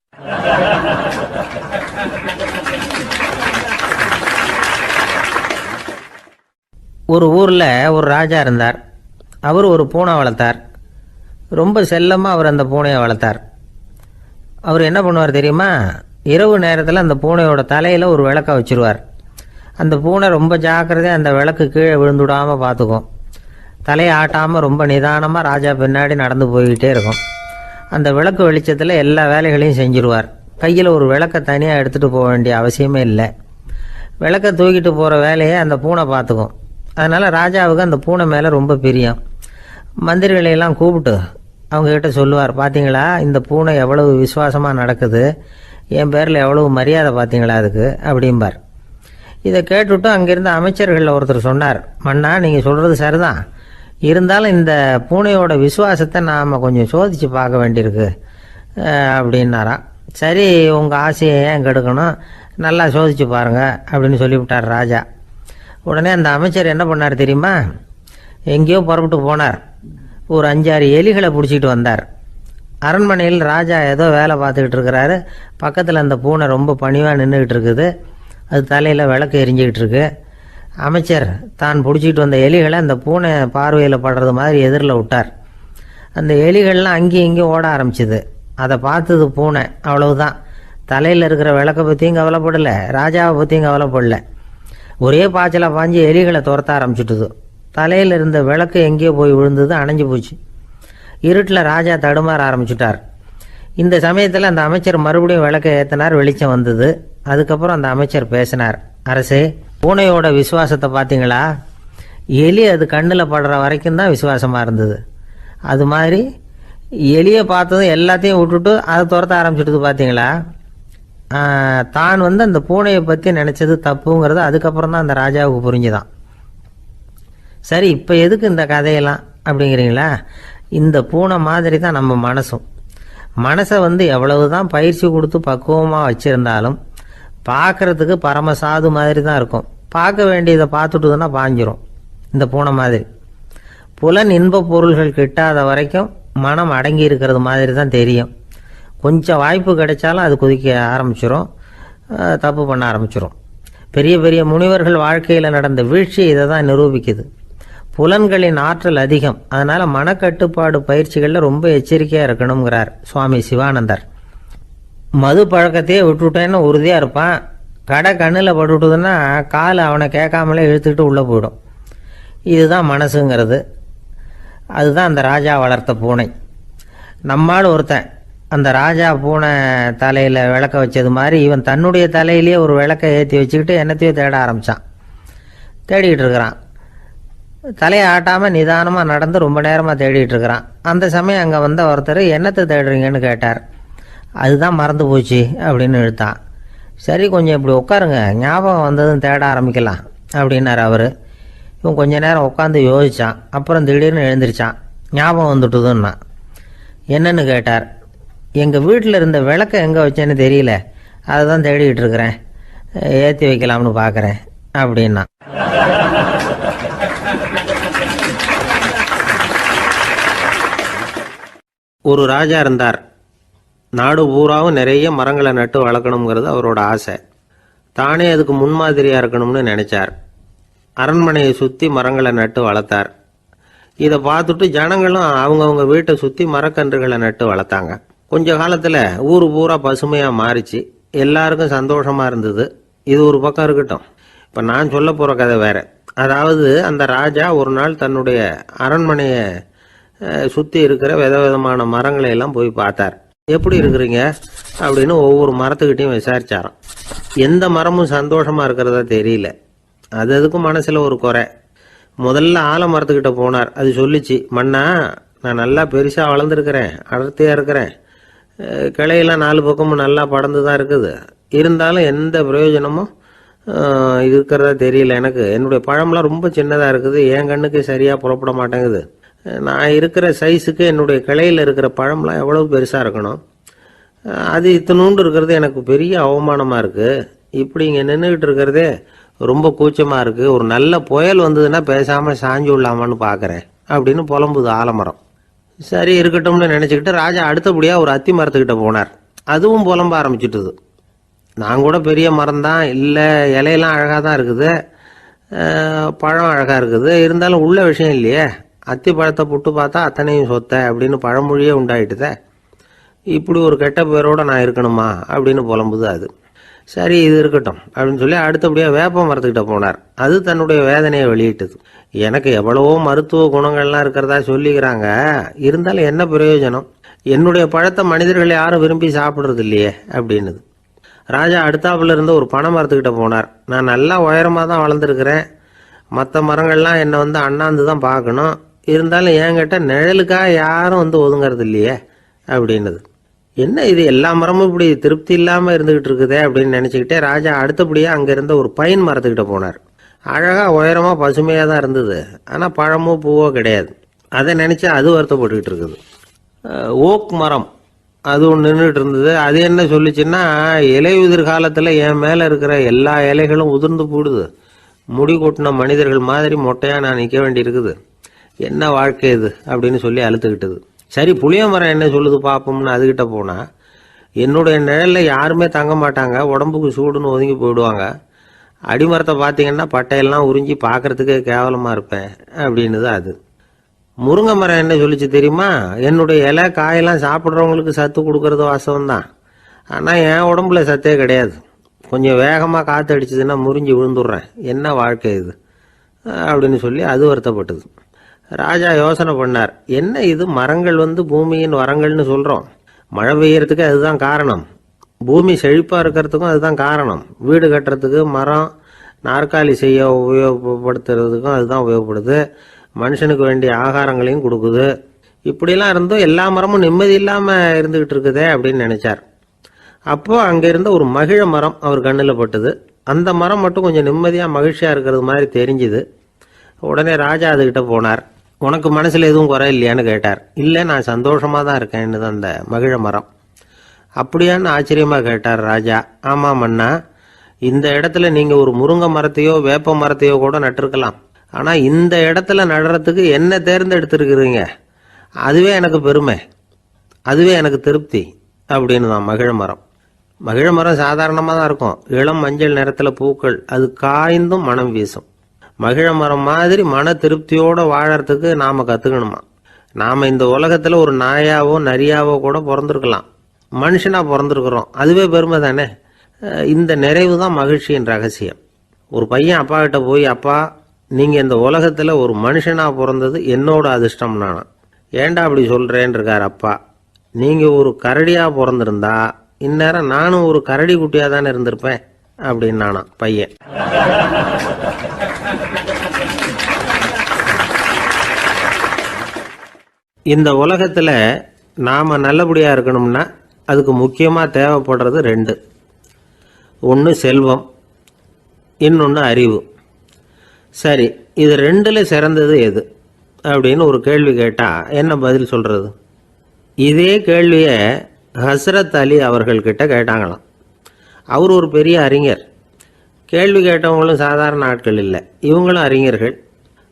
A: ஒரு ஊரில் ஒரு ராஜா இருந்தார். அவர் ஒரு பூனை வளர்த்தார். ரொம்ப செல்லமாக அவர் அந்த பூனையை வளர்த்தார். அவர் என்ன பண்ணுவார் தெரியுமா? இரவு நேரத்தில் அந்த பூனையோட தலையில் ஒரு விளக்கை வச்சுருவார். அந்த பூனை ரொம்ப ஜாக்கிரதையாக அந்த விளக்கு கீழே விழுந்துடாமல் பார்த்துக்கும். தலையை ஆட்டாமல் ரொம்ப நிதானமாக ராஜா பின்னாடி நடந்து போய்கிட்டே இருக்கும். அந்த விளக்கு வெளிச்சத்தில் எல்லா வேலைகளையும் செஞ்சுருவார். கையில் ஒரு விளக்கை தனியாக எடுத்துகிட்டு போக வேண்டிய அவசியமே இல்லை. விளக்கை தூக்கிட்டு போகிற வேலையை அந்த பூனை பார்த்துக்கும். அதனால் ராஜாவுக்கு அந்த பூனை மேலே ரொம்ப பிரியம். மந்திரிகளையெல்லாம் கூப்பிட்டு அவங்கக்கிட்ட சொல்லுவார், பார்த்தீங்களா இந்த பூனை எவ்வளவு விசுவாசமாக நடக்குது, என் பேரில் எவ்வளவு மரியாதை பார்த்தீங்களா அதுக்கு அப்படிம்பார். இதை கேட்டுவிட்டு அங்கேருந்து அமைச்சர்களில் ஒருத்தர் சொன்னார், மன்னா நீங்கள் சொல்கிறது சரிதான், இருந்தாலும் இந்த பூனையோட விசுவாசத்தை நாம் கொஞ்சம் சோதித்து பார்க்க வேண்டியிருக்கு அப்படின்னாராம். சரி, உங்கள் ஆசையை ஏன் கெடுக்கணும், நல்லா சோதித்து பாருங்கள் அப்படின்னு சொல்லிவிட்டார் ராஜா. உடனே அந்த அமைச்சர் என்ன பண்ணார் தெரியுமா? எங்கேயோ புறப்பட்டு போனார். ஒரு 5-6 எலிகளை பிடிச்சிக்கிட்டு வந்தார். அரண்மனையில் ராஜா ஏதோ வேலை பார்த்துக்கிட்டு இருக்கிறாரு. பக்கத்தில் அந்த பூனை ரொம்ப பணிவாக நின்றுக்கிட்டு இருக்குது. அது தலையில் விளக்கு எரிஞ்சிக்கிட்டு இருக்கு. அமைச்சர் தான் பிடிச்சிக்கிட்டு வந்த எலிகளை அந்த பூனை பார்வையில் படுறது மாதிரி எதிரில் விட்டார். அந்த எலிகள்லாம் அங்கேயும் இங்கேயும் ஓட ஆரம்பிச்சிது. அதை பார்த்தது பூனை, அவ்வளவுதான். தலையில் இருக்கிற விளக்கை பற்றியும் கவலைப்படலை, ராஜாவை பற்றியும் கவலைப்படலை. ஒரே பாய்ச்சலாக பாஞ்சு எலிகளை துரத்த ஆரம்பிச்சுட்டுது. தலையில் இருந்த விளக்கு எங்கேயோ போய் விழுந்தது, அணைஞ்சு போச்சு. இருட்டில் ராஜா தடுமாற ஆரம்பிச்சுட்டார். இந்த சமயத்தில் அந்த அமைச்சர் மறுபடியும் விளக்கை ஏற்றினார். வெளிச்சம் வந்தது. அதுக்கப்புறம் அந்த அமைச்சர் பேசினார், அரசே, பூனையோட விசுவாசத்தை பார்த்தீங்களா? எலி அது கண்ணில் படுற வரைக்கும் தான் விசுவாசமாக இருந்தது. அது மாதிரி எலியை பார்த்ததும் எல்லாத்தையும் விட்டுட்டு அதை துரத்த ஆரம்பிச்சுட்டு பார்த்தீங்களா? தான் அந்த பூனையை பற்றி நினச்சது தப்புங்கிறது அதுக்கப்புறம் தான் அந்த ராஜாவுக்கு புரிஞ்சுதான். சரி, இப்போ எதுக்கு இந்த கதையெல்லாம் அப்படிங்கிறீங்களா? இந்த பூனை மாதிரி தான் நம்ம மனசும். மனசை எவ்வளவு தான் பயிற்சி கொடுத்து பக்குவமாக வச்சுருந்தாலும் பார்க்குறதுக்கு பரமசாது மாதிரி தான் இருக்கும். பார்க்க வேண்டியதை பார்த்துட்டுதுன்னா பாஞ்சிரும். இந்த பூனை மாதிரி புலன் இன்ப பொருள்கள் கிட்டாத வரைக்கும் மனம் அடங்கி இருக்கிறது மாதிரி தான் தெரியும். கொஞ்சம் வாய்ப்பு கிடைச்சாலும் அது குதிக்க ஆரம்பிச்சிடும், தப்பு பண்ண ஆரம்பிச்சிடும். பெரிய பெரிய முனிவர்கள் வாழ்க்கையில் நடந்த வீழ்ச்சி இதை தான் நிரூபிக்குது. புலன்களின் ஆற்றல் அதிகம். அதனால் மனக்கட்டுப்பாடு பயிற்சிகளில் ரொம்ப எச்சரிக்கையாக இருக்கணுங்கிறார் சுவாமி சிவானந்தர். மது பழக்கத்தையே விட்டுவிட்டேன்னு உறுதியாக இருப்பான். கடை கண்ணில் பட்டுவிட்டதுன்னா கால் அவனை கேட்காமலே இழுத்துக்கிட்டு உள்ளே போயிடும். இதுதான் மனசுங்கிறது. அதுதான் அந்த ராஜா வளர்த்த பூனை. நம்மால் ஒருத்தன் அந்த ராஜா பூனை தலையில் விளக்க வச்சது மாதிரி இவன் தன்னுடைய தலையிலேயே ஒரு விளக்கை ஏற்றி வச்சுக்கிட்டு என்னத்தையோ தேட ஆரம்பித்தான். தேடிக்கிட்டு இருக்கிறான். தலையை ஆட்டாமல் நிதானமாக நடந்து ரொம்ப நேரமாக தேடிட்டு இருக்கிறான். அந்த சமயம் அங்கே வந்த ஒருத்தர், என்னத்தை தேடுறீங்கன்னு கேட்டார். அதுதான் மறந்து போச்சு அப்படின்னு இழுத்தான். சரி, கொஞ்சம் இப்படி உட்காருங்க, ஞாபகம் வந்ததும் தேட ஆரம்பிக்கலாம் அப்படின்னார் அவர். இவன் கொஞ்ச நேரம் உட்காந்து யோசித்தான். அப்புறம் திடீர்னு எழுந்திரிச்சான். ஞாபகம் வந்துட்டுதுன்னா. என்னன்னு கேட்டார். எங்கள் வீட்டில் இருந்த விளக்கை எங்கே வச்சேன்னு தெரியல, அதை தான் தேடிக்கிட்டு இருக்கிறேன், ஏற்றி வைக்கலாம்னு பார்க்குறேன் அப்படின்னா. ஒரு ராஜா இருந்தார். நாடு பூராவும் நிறைய மரங்களை நட்டு வளர்க்கணுங்கிறது அவரோட ஆசை. தானே அதுக்கு முன்மாதிரியாக இருக்கணும்னு நினைச்சார். அரண்மனையை சுற்றி மரங்களை நட்டு வளர்த்தார். இதை பார்த்துட்டு ஜனங்களும் அவங்கவுங்க வீட்டை சுற்றி மரக்கன்றுகளை நட்டு வளர்த்தாங்க. கொஞ்ச காலத்தில் ஊர் பூரா பசுமையாக மாறிச்சு. எல்லாருக்கும் சந்தோஷமாக இருந்தது. இது ஒரு பக்கம் இருக்கட்டும். இப்போ நான் சொல்ல போகிற கதை வேற. அதாவது அந்த ராஜா ஒரு நாள் தன்னுடைய அரண்மனையை சுற்றி இருக்கிற விதவிதமான மரங்களை எல்லாம் போய் பார்த்தார். எப்படி இருக்கிறீங்க அப்படின்னு ஒவ்வொரு மரத்துக்கிட்டையும் விசாரிச்சாராம். எந்த மரமும் சந்தோஷமாக இருக்கிறதா தெரியல. அதுக்கும் மனசில் ஒரு குறை. முதல்ல ஆலமரத்துக்கிட்ட போனார். அது சொல்லிச்சு, மண்ணா, நான் நல்லா பெருசாக வளர்ந்துருக்கிறேன், அடர்த்தியாக இருக்கிறேன், கிளையெல்லாம் 4 பக்கமும் நல்லா படர்ந்து தான் இருக்குது, இருந்தாலும் எந்த பிரயோஜனமும் இருக்கிறதா தெரியல எனக்கு. என்னுடைய பழம்லாம் ரொம்ப சின்னதாக இருக்குது, என் கண்ணுக்கு சரியாக புறப்பட மாட்டேங்குது. நான் இருக்கிற சைஸுக்கு என்னுடைய கிளையில் இருக்கிற பழம்லாம் எவ்வளோ பெருசாக இருக்கணும், அது இத்தினூண்டு இருக்கிறது எனக்கு பெரிய அவமானமாக இருக்குது. இப்படி இங்கே நின்றுக்கிட்டு இருக்கிறதே ரொம்ப கூச்சமாக இருக்குது. ஒரு நல்ல புயல் வந்ததுன்னா பேசாமல் சாஞ்சு விடலாமான்னு பார்க்குறேன் அப்படின்னு புலம்புது ஆலமரம். சரி இருக்கட்டும்னு நினச்சிக்கிட்டு ராஜா அடுத்தபடியாக ஒரு அத்தி மரத்துக்கிட்ட போனார். அதுவும் புலம்ப ஆரம்பிச்சிட்டுது. நான் கூட பெரிய மரம் தான், இல்லை இலையெல்லாம் அழகாக தான் இருக்குது, பழம் அழகாக இருக்குது, இருந்தாலும் உள்ள விஷயம் இல்லையே, அத்தி பழத்தை புட்டு பார்த்தா அத்தனையும் சொத்தை அப்படின்னு பழமொழியே உண்டாயிட்டுதே. இப்படி ஒரு கெட்ட பேரோடு நான் இருக்கணுமா அப்படின்னு புலம்புது அது. சரி இது இருக்கட்டும் அப்படின்னு சொல்லி அடுத்தபடியாக வேப்ப மரத்துக்கிட்ட போனார். அது தன்னுடைய வேதனையை வெளியிட்டது. எனக்கு எவ்வளவோ மருத்துவ குணங்கள்லாம் இருக்கிறதா சொல்லிக்கிறாங்க, இருந்தாலும் என்ன பிரயோஜனம், என்னுடைய பழத்தை மனிதர்கள் யாரும் விரும்பி சாப்பிட்றது இல்லையே அப்படின்னுது. ராஜா அடுத்தாப்புல இருந்து ஒரு பனை மரத்துக்கிட்ட போனார். நான் நல்லா உயரமாக தான் வளர்ந்துருக்கிறேன், மற்ற மரங்கள்லாம் என்னை அண்ணாந்து தான் பார்க்கணும், இருந்தாலும் என்கிட்ட நிழலுக்காக யாரும் ஒதுங்கிறது இல்லையே அப்படின்னுது. என்ன இது எல்லா மரமும் இப்படி திருப்தி இல்லாமல் இருந்துகிட்டு இருக்குதே அப்படின்னு நினச்சிக்கிட்டே ராஜா அடுத்தபடியாக அங்கே இருந்த ஒரு பைன் மரத்துக்கிட்ட போனார். அழகாக உயரமாக பசுமையாக தான் இருந்தது, ஆனால் பழமோ பூவோ கிடையாது. அதை நினச்சி அது வருத்தப்பட்டுக்கிட்டு இருக்குது. ஓக் மரம் அது ஒன்று நின்றுட்டு இருந்தது. அது என்ன சொல்லிச்சுன்னா, இலையுதிர் காலத்தில் என் மேலே இருக்கிற எல்லா இலைகளும் உதிர்ந்து போடுது, முடி கொட்டின மனிதர்கள் மாதிரி மொட்டையாக நான் நிற்க வேண்டி இருக்குது, என்ன வாழ்க்கை இது அப்படின்னு சொல்லி அழுத்துக்கிட்டது. சரி புளிய மரம் என்ன சொல்லுது பார்ப்போம்னு அதுகிட்ட போனால், என்னுடைய நிழலில் யாருமே தங்க மாட்டாங்க, உடம்புக்கு சூடுன்னு ஒதுங்கி போயிடுவாங்க, அடிமரத்தை பார்த்தீங்கன்னா பட்டையெல்லாம் உறிஞ்சி பார்க்கறதுக்கே கேவலமாக இருப்பேன் அப்படின்னுது அது. முருங்கை மரம் என்ன சொல்லிச்சு தெரியுமா, என்னுடைய இலை காயெல்லாம் சாப்பிட்றவங்களுக்கு சத்து கொடுக்கறது வாசம்தான், ஆனால் என் உடம்புல சத்தே கிடையாது, கொஞ்சம் வேகமாக காற்று அடிச்சதுன்னா முறிஞ்சி விழுந்துடுறேன், என்ன வாழ்க்கை இது அப்படின்னு சொல்லி அது வருத்தப்பட்டது. ராஜா யோசனை பண்ணார், என்ன இது மரங்கள் பூமியின் வரங்கள்னு சொல்கிறோம், மழை பெய்யறதுக்கு அதுதான் காரணம், பூமி செழிப்பாக இருக்கிறதுக்கும் அதுதான் காரணம், வீடு கட்டுறதுக்கு மரம், நாற்காலி செய்ய உபயோகப்படுத்துறதுக்கும் அதுதான் உபயோகப்படுது, மனுஷனுக்கு வேண்டிய ஆகாரங்களையும் கொடுக்குது, இப்படிலாம் இருந்தும் எல்லா மரமும் நிம்மதி இல்லாமல் இருந்துக்கிட்டு இருக்குதே அப்படின்னு நினச்சார். அப்போ அங்கே இருந்த ஒரு மகிழ மரம் அவர் கண்ணில் பட்டுது. அந்த மரம் மட்டும் கொஞ்சம் நிம்மதியாக மகிழ்ச்சியாக இருக்கிறது மாதிரி தெரிஞ்சுது. உடனே ராஜா அதுகிட்ட போனார். உனக்கு மனசில் எதுவும் குறை இல்லையான்னு கேட்டார். இல்லை நான் சந்தோஷமாக தான் இருக்கேன்னு அந்த மகிழ மரம். அப்படியான்னு ஆச்சரியமாக கேட்டார் ராஜா. ஆமாம் மன்னா, இந்த இடத்துல நீங்கள் ஒரு முருங்கை மரத்தையோ வேப்ப மரத்தையோ கூட நட்டிருக்கலாம், ஆனால் இந்த இடத்துல நடுறதுக்கு என்ன தேர்ந்தெடுத்துருக்குறீங்க, அதுவே எனக்கு பெருமை, அதுவே எனக்கு திருப்தி அப்படின்னு தான் மகிழ மரம். மகிழ மரம் சாதாரணமாக தான் இருக்கும், இளம் மஞ்சள் நிறத்தில் பூக்கள், அது காய்ந்தும் மனம் வீசும். மகிழ மரம் மாதிரி மன திருப்தியோடு வாழறதுக்கு நாம் கற்றுக்கணுமா. நாம் இந்த உலகத்தில் ஒரு நாயாவோ நரியாவோ கூட பிறந்திருக்கலாம், மனுஷனாக பிறந்திருக்கிறோம், அதுவே பெருமை தானே. இந்த நிறைவு தான் மகிழ்ச்சியின் ரகசியம். ஒரு பையன் அப்பா கிட்ட போய், அப்பா நீங்கள் இந்த உலகத்தில் ஒரு மனுஷனாக பிறந்தது என்னோட அதிர்ஷ்டம் நானா. ஏண்டா அப்படி சொல்கிறேன்னு இருக்கார் அப்பா. நீங்கள் ஒரு கரடியாக பிறந்திருந்தா இந்நேரம் நானும் ஒரு கரடி குட்டியாக தானே இருந்திருப்பேன் அப்படின்னு நானா பையன். இந்த உலகத்தில் நாம் நல்லபடியாக இருக்கணும்னா அதுக்கு முக்கியமாக தேவைப்படுறது ரெண்டு. ஒன்று செல்வம், இன்னொன்று அறிவு. சரி, இது ரெண்டில் சிறந்தது எது அப்படின்னு ஒரு கேள்வி கேட்டால் என்ன பதில் சொல்கிறது? இதே கேள்வியை ஹஸ்ரத் அலி அவர்கள்கிட்ட கேட்டாங்களாம். அவர் ஒரு பெரிய அறிஞர். கேள்வி கேட்டவங்களும் சாதாரண ஆட்கள் இல்லை, இவங்களும் அறிஞர்கள்.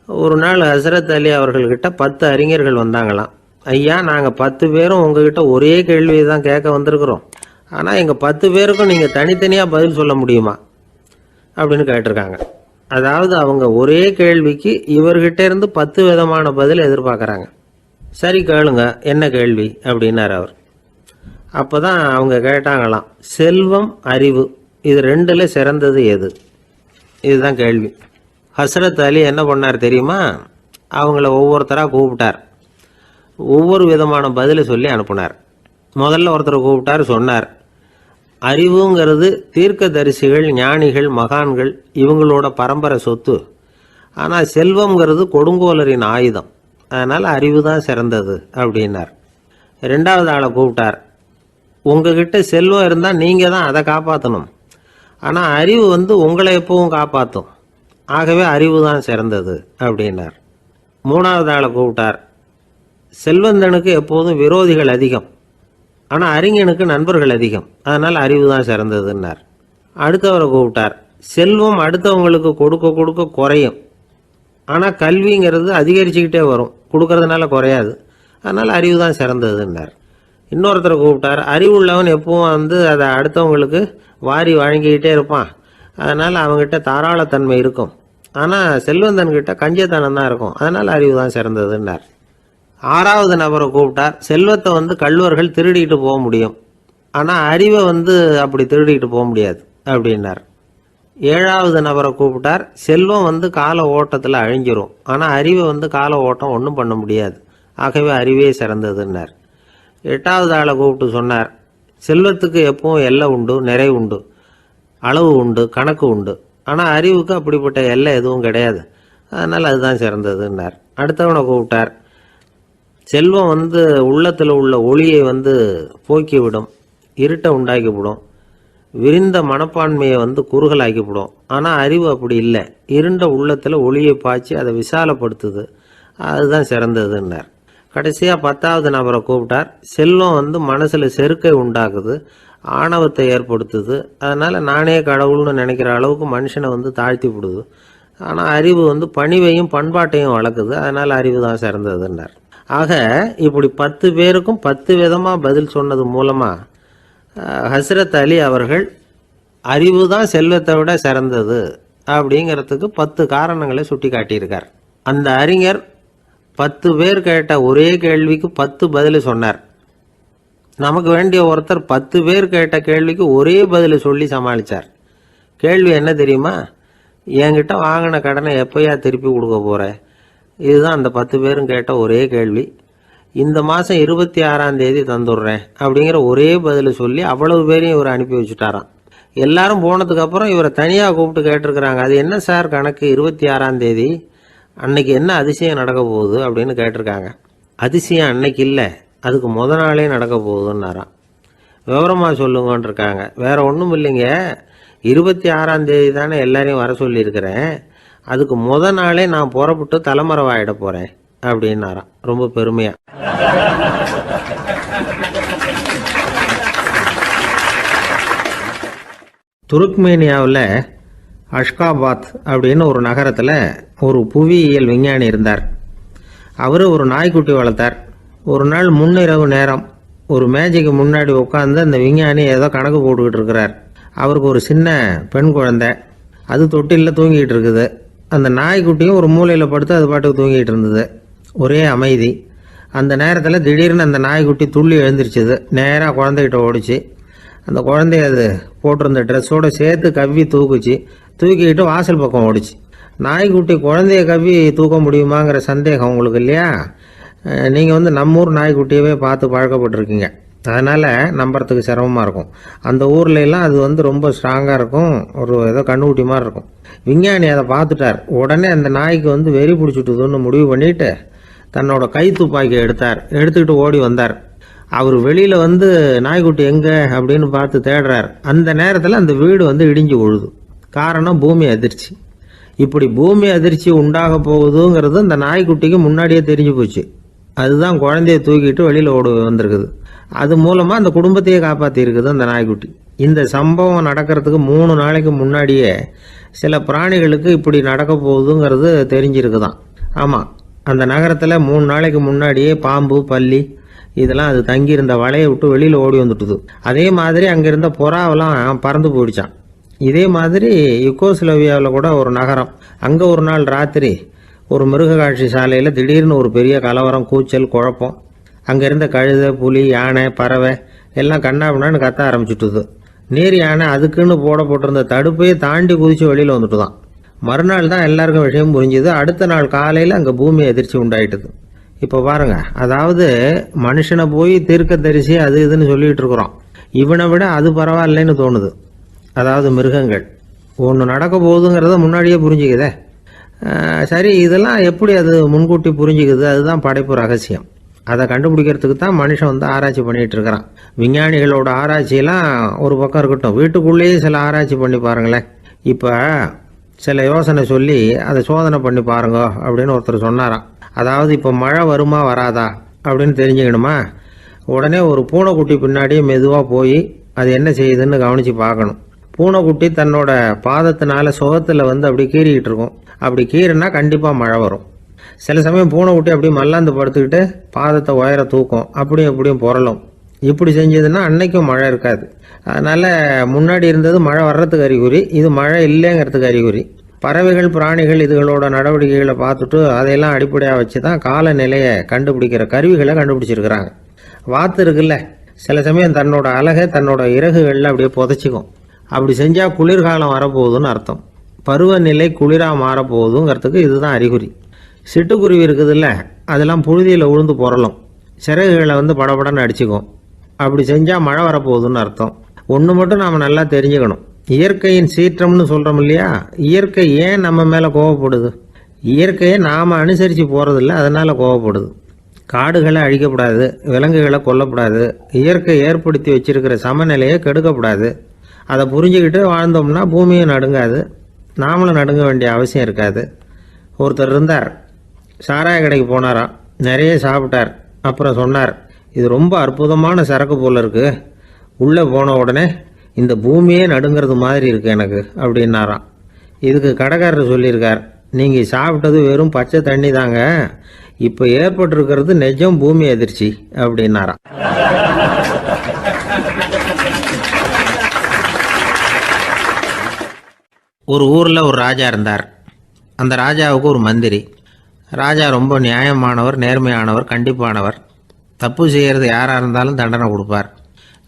A: ஒரு நாள் ஹஸ்ரத் அலி அவர்கள்கிட்ட 10 அறிஞர்கள் வந்தாங்களாம். ஐயா, நாங்கள் 10 பேரும் உங்ககிட்ட ஒரே கேள்வியை தான் கேட்க வந்திருக்கிறோம், ஆனால் எங்கள் 10 பேருக்கும் நீங்கள் தனித்தனியாக பதில் சொல்ல முடியுமா அப்படின்னு கேட்டிருக்காங்க. அதாவது அவங்க ஒரே கேள்விக்கு இவர்கிட்ட இருந்து 10 விதமான பதில் எதிர்பார்க்குறாங்க. சரி கேளுங்க, என்ன கேள்வி அப்படின்னார் அவர். அப்போ தான் அவங்க கேட்டாங்களாம், செல்வம் அறிவு இது ரெண்டில் சிறந்தது எது, இதுதான் கேள்வி. ஹஸ்ரத் அலி என்ன பண்ணார் தெரியுமா? அவங்கள ஒவ்வொருத்தராக கூப்பிட்டார், ஒவ்வொரு விதமான பதிலை சொல்லி அனுப்புனார். முதல்ல ஒருத்தரை கூப்பிட்டார், சொன்னார், அறிவுங்கிறது தீர்க்கதரிசிகள், ஞானிகள், மகான்கள் இவங்களோட பரம்பரை சொத்து, ஆனால் செல்வம்ங்கிறது கொடுங்கோலரின் ஆயுதம், அதனால் அறிவு தான் சிறந்தது அப்படின்னார். ரெண்டாவது ஆளை கூப்பிட்டார், உங்ககிட்ட செல்வம் இருந்தால் நீங்கள் தான் அதை காப்பாற்றணும், ஆனால் அறிவு வந்து உங்களை எப்பவும் காப்பாற்றும். ஆகவே அறிவு தான் சிறந்தது அப்படின்னார். மூணாவது ஆளை கூப்பிட்டார். செல்வந்தனுக்கு எப்போதும் விரோதிகள் அதிகம், ஆனால் அறிஞனுக்கு நண்பர்கள் அதிகம், அதனால் அறிவு தான் சிறந்ததுன்னார். அடுத்தவரை கூப்பிட்டார். செல்வம் அடுத்தவங்களுக்கு கொடுக்க கொடுக்க குறையும், ஆனால் கல்விங்கிறது அதிகரிச்சுக்கிட்டே வரும், கொடுக்கறதுனால குறையாது, அதனால் அறிவு தான் சிறந்ததுன்னார். இன்னொருத்தரை கூப்பிட்டார். அறிவுள்ளவன் எப்பவும் வந்து அதை அடுத்தவங்களுக்கு வாரி வழங்கிக்கிட்டே இருப்பான், அதனால் அவங்ககிட்ட தாராளத்தன்மை இருக்கும். ஆனால் செல்வந்தன்கிட்ட கஞ்சத்தனம் தான் இருக்கும், அதனால் அறிவு தான் சிறந்ததுன்னார். ஆறாவது நபரை கூப்பிட்டார். செல்வத்தை வந்து கள்வர்கள் திருடிட்டு போக முடியும், ஆனால் அறிவை வந்து அப்படி திருடிட்டு போக முடியாது அப்படின்னார். ஏழாவது நபரை கூப்பிட்டார். செல்வம் வந்து கால ஓட்டத்தில் அழிஞ்சிரும், ஆனால் அறிவை வந்து கால ஓட்டம் ஒன்றும் பண்ண முடியாது, ஆகவே அறிவே சிறந்ததுன்னார். எட்டாவது ஆளை கூப்பிட்டு சொன்னார். செல்வத்துக்கு எப்பவும் எல்லை உண்டு, நிறை உண்டு, அளவு உண்டு, கணக்கு உண்டு, ஆனால் அறிவுக்கு அப்படிப்பட்ட எல்லை எதுவும் கிடையாது, அதனால் அதுதான் சிறந்ததுன்னார். அடுத்தவனை கூப்பிட்டார். செல்வம் வந்து உள்ளத்தில் உள்ள ஒளியை வந்து போக்கிவிடும், இருட்டை உண்டாக்கிவிடும், விரிந்த மனப்பான்மையை வந்து குறுகலாக்கிவிடும். ஆனால் அறிவு அப்படி இல்லை, இருண்ட உள்ளத்தில் ஒளியை பாய்ச்சி அதை விசாலப்படுத்துது, அதுதான் சிறந்ததுன்னார். கடைசியாக 10வது நபரை கூப்பிட்டார். செல்வம் வந்து மனசில் செருக்கை உண்டாக்குது, ஆணவத்தை ஏற்படுத்துது, அதனால் நானே கடவுள்னு நினைக்கிற அளவுக்கு மனுஷனை வந்து தாழ்த்தி விடுது, ஆனால் அறிவு வந்து பணிவையும் பண்பாட்டையும் வளர்க்குது, அதனால் அறிவு தான் சிறந்ததுன்னார். ஆக இப்படி 10 பேருக்கும் 10 விதமாக பதில் சொன்னது மூலமாக ஹஸ்ரத் அலி அவர்கள் அறிவு தான் செல்வத்தை விட சிறந்தது அப்படிங்கிறதுக்கு 10 காரணங்களை சுட்டி காட்டியிருக்கார். அந்த அறிஞர் 10 பேர் கேட்ட ஒரே கேள்விக்கு 10 பதில் சொன்னார். நமக்கு வேண்டிய ஒருத்தர் 10 பேர் கேட்ட கேள்விக்கு ஒரே பதில் சொல்லி சமாளித்தார். கேள்வி என்ன தெரியுமா? என்கிட்ட வாங்கின கடனை எப்போயா திருப்பி கொடுக்க போகிற? இதுதான் அந்த 10 பேரும் கேட்ட ஒரே கேள்வி. இந்த மாதம் 26ஆம் தேதி தந்துடுறேன் அப்படிங்கிற ஒரே பதில் சொல்லி அவ்வளவு பேரையும் இவர் அனுப்பி வச்சுட்டாராம். எல்லாரும் போனதுக்கப்புறம் இவரை தனியாக கூப்பிட்டு கேட்டிருக்கிறாங்க. அது என்ன சார் கணக்கு, 26ஆம் தேதி அன்னைக்கு என்ன அதிசயம் நடக்க போகுது அப்படின்னு கேட்டிருக்காங்க. அதிசயம் அன்னைக்கு இல்லை, அதுக்கு முத நாளே நடக்க போகுதுன்னாராம். விவரமாக சொல்லுங்கன்னு இருக்காங்க. வேற ஒன்றும் இல்லைங்க, 26ஆம் தேதி தானே எல்லாரையும் வர சொல்லியிருக்கிறேன், அதுக்கு முத நாளே நான் புறப்பட்டு தலைமறைவாயிட போகிறேன் அப்படின்னாராம், ரொம்ப பெருமையாக. துருக்மேனியாவில் அஷ்காபாத் அப்படின்னு ஒரு நகரத்தில் ஒரு புவியியல் விஞ்ஞானி இருந்தார். அவர் ஒரு நாய்க்குட்டி வளர்த்தார். ஒரு நாள் முன்னிரவு நேரம் ஒரு மேஜைக்கு முன்னாடி உட்காந்து அந்த விஞ்ஞானி ஏதோ கணக்கு போட்டுக்கிட்டு இருக்கிறார். அவருக்கு ஒரு சின்ன பெண் குழந்தை, அது தொட்டிலில் தூங்கிட்டு இருக்குது. அந்த நாய்க்குட்டியும் ஒரு மூலையில் படுத்து அது பாட்டுக்கு தூங்கிட்டு இருந்தது. ஒரே அமைதி. அந்த நேரத்தில் திடீர்னு அந்த நாய்க்குட்டி துள்ளி எழுந்திரிச்சிது, நேராக குழந்தைகிட்ட ஓடிச்சு. அந்த குழந்தைய அது போட்டிருந்த ட்ரெஸ்ஸோடு சேர்த்து கவ்வி தூக்குச்சு, தூக்கிக்கிட்டு வாசல் பக்கம் ஓடிச்சு. நாய்க்குட்டி குழந்தைய கவ்வி தூக்க முடியுமாங்கிற சந்தேகம் உங்களுக்கு இல்லையா? நீங்கள் வந்து நம்ம ஊர் நாய்க்குட்டியவே பார்த்து பழக்கப்பட்டிருக்கீங்க, அதனால் நம்புறதுக்கு சிரமமாக இருக்கும். அந்த ஊர்லெலாம் அது வந்து ரொம்ப ஸ்ட்ராங்காக இருக்கும், ஒரு ஏதோ கண்ணுக்குட்டி மாதிரி இருக்கும். விஞ்ஞானி அதை பார்த்துட்டார். உடனே அந்த நாய்க்கு வந்து வெறி பிடிச்சிட்டுதுன்னு முடிவு பண்ணிவிட்டு தன்னோட கை துப்பாக்கி எடுத்துக்கிட்டு ஓடி வந்தார். அவர் வெளியில் வந்து நாய்க்குட்டி எங்கே அப்படின்னு பார்த்து தேடுறார். அந்த நேரத்தில் அந்த வீடு வந்து இடிஞ்சு விழுது. காரணம் பூமி அதிர்ச்சி. இப்படி பூமி அதிர்ச்சி உண்டாக போகுதுங்கிறது அந்த நாய்க்குட்டிக்கு முன்னாடியே தெரிஞ்சு போச்சு. அதுதான் குழந்தைய தூக்கிட்டு வெளியில் ஓடி வந்திருக்குது. அது மூலமாக அந்த குடும்பத்தையே காப்பாற்றிருக்குது அந்த நாய்க்குட்டி. இந்த சம்பவம் நடக்கிறதுக்கு 3 நாளைக்கு முன்னாடியே சில பிராணிகளுக்கு இப்படி நடக்க போகுதுங்கிறது தெரிஞ்சிருக்குதான். ஆமாம், அந்த நகரத்தில் 3 நாளைக்கு முன்னாடியே பாம்பு, பல்லி இதெல்லாம் அது தங்கியிருந்த வலையை விட்டு வெளியில் ஓடி வந்துட்டுது. அதே மாதிரி அங்கே இருந்த புறாவெல்லாம் பறந்து போயிடுச்சான். இதே மாதிரி யுகோஸ்லோவியாவில் கூட ஒரு நகரம், அங்கே ஒரு நாள் ராத்திரி ஒரு மிருக காட்சி சாலையில் திடீர்னு ஒரு பெரிய கலவரம், கூச்சல், குழப்பம். அங்கே இருந்த கழுதை, புலி, யானை, பறவை எல்லாம் கண்ணாபின்னான்னு கத்த ஆரம்பிச்சுட்டுது. நீர் யானை அதுக்குன்னு போட்டிருந்த தடுப்பையே தாண்டி குதித்து வெளியில் வந்துட்டுதான். மறுநாள் தான் எல்லாருக்கும் விஷயம் புரிஞ்சுது. அடுத்த நாள் காலையில் அங்கே பூமி அதிர்ச்சி உண்டாயிட்டுது. இப்போ பாருங்க, அதாவது மனுஷனை போய் தீர்க்க தரிசி அது இதுன்னு சொல்லிட்டு இருக்கிறோம், இவனை விட அது பரவாயில்லைன்னு தோணுது. அதாவது மிருகங்கள் ஒன்று நடக்க போகுதுங்கிறத முன்னாடியே புரிஞ்சுக்குதே. சரி, இதெல்லாம் எப்படி அது முன்கூட்டி புரிஞ்சுக்குது? அதுதான் படைப்பு ரகசியம். அதை கண்டுபிடிக்கிறதுக்கு தான் மனுஷன் வந்து ஆராய்ச்சி பண்ணிகிட்டு இருக்கிறான். விஞ்ஞானிகளோட ஆராய்ச்சியெல்லாம் ஒரு பக்கம் இருக்கட்டும், வீட்டுக்குள்ளேயே சில ஆராய்ச்சி பண்ணி பாருங்களேன். இப்போ சில யோசனை சொல்லி அதை சோதனை பண்ணி பாருங்க அப்படின்னு ஒருத்தர் சொன்னாராம். அதாவது இப்போ மழை வருமா வராதா அப்படின்னு தெரிஞ்சுக்கணுமா, உடனே ஒரு பூனைக்குட்டி பின்னாடியே மெதுவாக போய் அது என்ன செய்யுதுன்னு கவனித்து பார்க்கணும். பூனைக்குட்டி தன்னோட பாதத்தினால சுகத்தில் வந்து அப்படி கீறிக்கிட்டு இருக்கும். அப்படி கீறினா கண்டிப்பாக மழை வரும். சில சமயம் பூனைக்குட்டி அப்படியே மல்லாந்து படுத்துக்கிட்டு பாதத்தை உயர தூக்கும், அப்படியும் எப்படியும் புரளும். இப்படி செஞ்சதுன்னா அன்னைக்கும் மழை இருக்காது. அதனால் முன்னாடி இருந்தது மழை வர்றதுக்கு அறிகுறி, இது மழை இல்லைங்கிறதுக்கு அறிகுறி. பறவைகள் பிராணிகள் இதுகளோட நடவடிக்கைகளை பார்த்துட்டு அதையெல்லாம் அடிப்படையாக வச்சு தான் காலநிலையை கண்டுபிடிக்கிற கருவிகளை கண்டுபிடிச்சிருக்கிறாங்க. வாத்து இருக்குல்ல, சில சமயம் தன்னோட அழகை தன்னோட இறகுகளில் அப்படியே புதைச்சிக்கும். அப்படி செஞ்சால் குளிர்காலம் வரப்போகுதுன்னு அர்த்தம். பருவநிலை குளிராக மாறப்போகுதுங்கிறதுக்கு இதுதான் அறிகுறி. சிட்டுக்குருவி இருக்குதுல்ல, அதெல்லாம் புழுதியில் உழுந்து புரளும், சிறகுகளை வந்து படபடன்னு அடிச்சுக்கும். அப்படி செஞ்சால் மழை வரப்போகுதுன்னு அர்த்தம். ஒன்று மட்டும் நாம் நல்லா தெரிஞ்சுக்கணும், இயற்கையின் சீற்றம்னு சொல்கிறோம் இல்லையா, இயற்கை ஏன் நம்ம மேலே கோவப்படுது? இயற்கையை நாம் அனுசரித்து போகிறதில்ல, அதனால் கோவப்படுது. காடுகளை அழிக்கப்படாது, விலங்குகளை கொல்லப்படாது, இயற்கை ஏற்படுத்தி வச்சிருக்கிற சமநிலையை கெடுக்கப்படாது. அதை புரிஞ்சுக்கிட்டு வாழ்ந்தோம்னா பூமியும் நடுங்காது, நாமளும் நடுங்க வேண்டிய அவசியம் இருக்காது. ஒருத்தர் இருந்தார், சாராய கடைக்கு போனாராம், நிறைய சாப்பிட்டார். அப்புறம் சொன்னார், இது ரொம்ப அற்புதமான சரக்கு போல் இருக்குது, உள்ளே போன உடனே இந்த பூமியே நடுங்கிறது மாதிரி இருக்குது எனக்கு அப்படின்னாராம். இதுக்கு கடைக்காரர் சொல்லியிருக்கார், நீங்கள் சாப்பிட்டது வெறும் பச்சை தண்ணி தாங்க, இப்போ ஏற்பட்டிருக்கிறது நிஜம் பூமி அதிர்ச்சி அப்படின்னாராம். ஒரு ஊரில் ஒரு ராஜா இருந்தார். அந்த ராஜாவுக்கு ஒரு மந்திரி. ராஜா ரொம்ப நியாயமானவர், நேர்மையானவர், கண்டிப்பானவர். தப்பு செய்கிறது யாராக இருந்தாலும் தண்டனை கொடுப்பார்.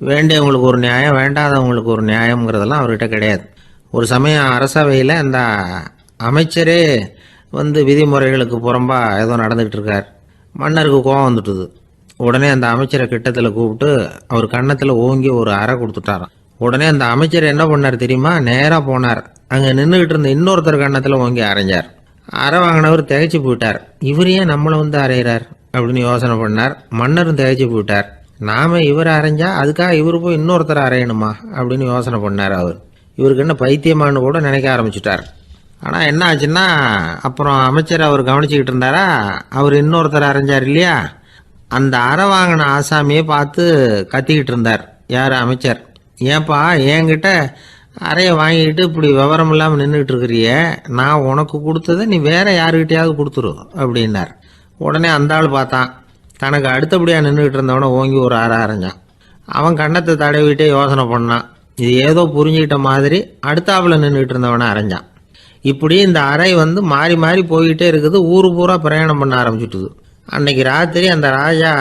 A: வேண்டியவங்களுக்கு ஒரு நியாயம், வேண்டாதவங்களுக்கு ஒரு நியாயங்கிறதெல்லாம் அவர்கிட்ட கிடையாது. ஒரு சமயம் அரசவையில் அந்த அமைச்சரே வந்து விதிமுறைகளுக்கு புறம்பா ஏதோ நடந்துகிட்டு இருக்கார். மன்னருக்கு கோபம் வந்துட்டுது. உடனே அந்த அமைச்சரை கிட்டத்தில் கூப்பிட்டு அவர் கன்னத்தில் ஓங்கி ஒரு அறை கொடுத்துட்டாராம். உடனே அந்த அமைச்சர் என்ன பண்ணார் தெரியுமா, நேராக போனார், அங்கே நின்றுக்கிட்டு இருந்த இன்னொருத்தர் கன்னத்தில் ஓங்கி அரைஞ்சார். அறை வாங்கினவர் திகைச்சு போயிட்டார். இவர் ஏன் நம்மளை வந்து அரைகிறார் அப்படின்னு யோசனை பண்ணார். மன்னரும் திகைச்சு போயிட்டார். நாம இவர் அரைஞ்சா அதுக்காக இவர் போய் இன்னொருத்தர் அரையணுமா அப்படின்னு யோசனை பண்ணார். இவருக்கு என்ன பைத்தியமானு கூட நினைக்க ஆரம்பிச்சுட்டார். ஆனால் என்ன ஆச்சுன்னா, அப்புறம் அமைச்சர் அவர் கவனிச்சுக்கிட்டு இருந்தாரா, அவர் இன்னொருத்தர் அரைஞ்சார் இல்லையா, அந்த அறை வாங்கின ஆசாமியை பார்த்து கத்திக்கிட்டு இருந்தார். யார்? அமைச்சர். ஏன்பா என்கிட்ட அறையை வாங்கிக்கிட்டு இப்படி விவரம் இல்லாமல் நின்றுக்கிட்டு இருக்கிறிய, நான் உனக்கு கொடுத்ததை நீ வேற யாருக்கிட்டையாவது கொடுத்துரு அப்படின்னார். உடனே அந்த ஆள் பார்த்தான், தனக்கு அடுத்தபடியாக நின்றுக்கிட்டு இருந்தவனை ஓங்கி ஒரு அறை அரைஞ்சான். அவன் கண்ணத்தை தடவிட்டே யோசனை பண்ணான். இது ஏதோ புரிஞ்சுக்கிட்ட மாதிரி அடுத்தாப்புல நின்றுக்கிட்டு இருந்தவனை அரைஞ்சான். இப்படி இந்த அறை வந்து மாறி மாறி போய்கிட்டே இருக்குது. ஊரு பூரா பிரயாணம் பண்ண ஆரம்பிச்சுட்டுது. அன்னைக்கு ராத்திரி அந்த ராஜா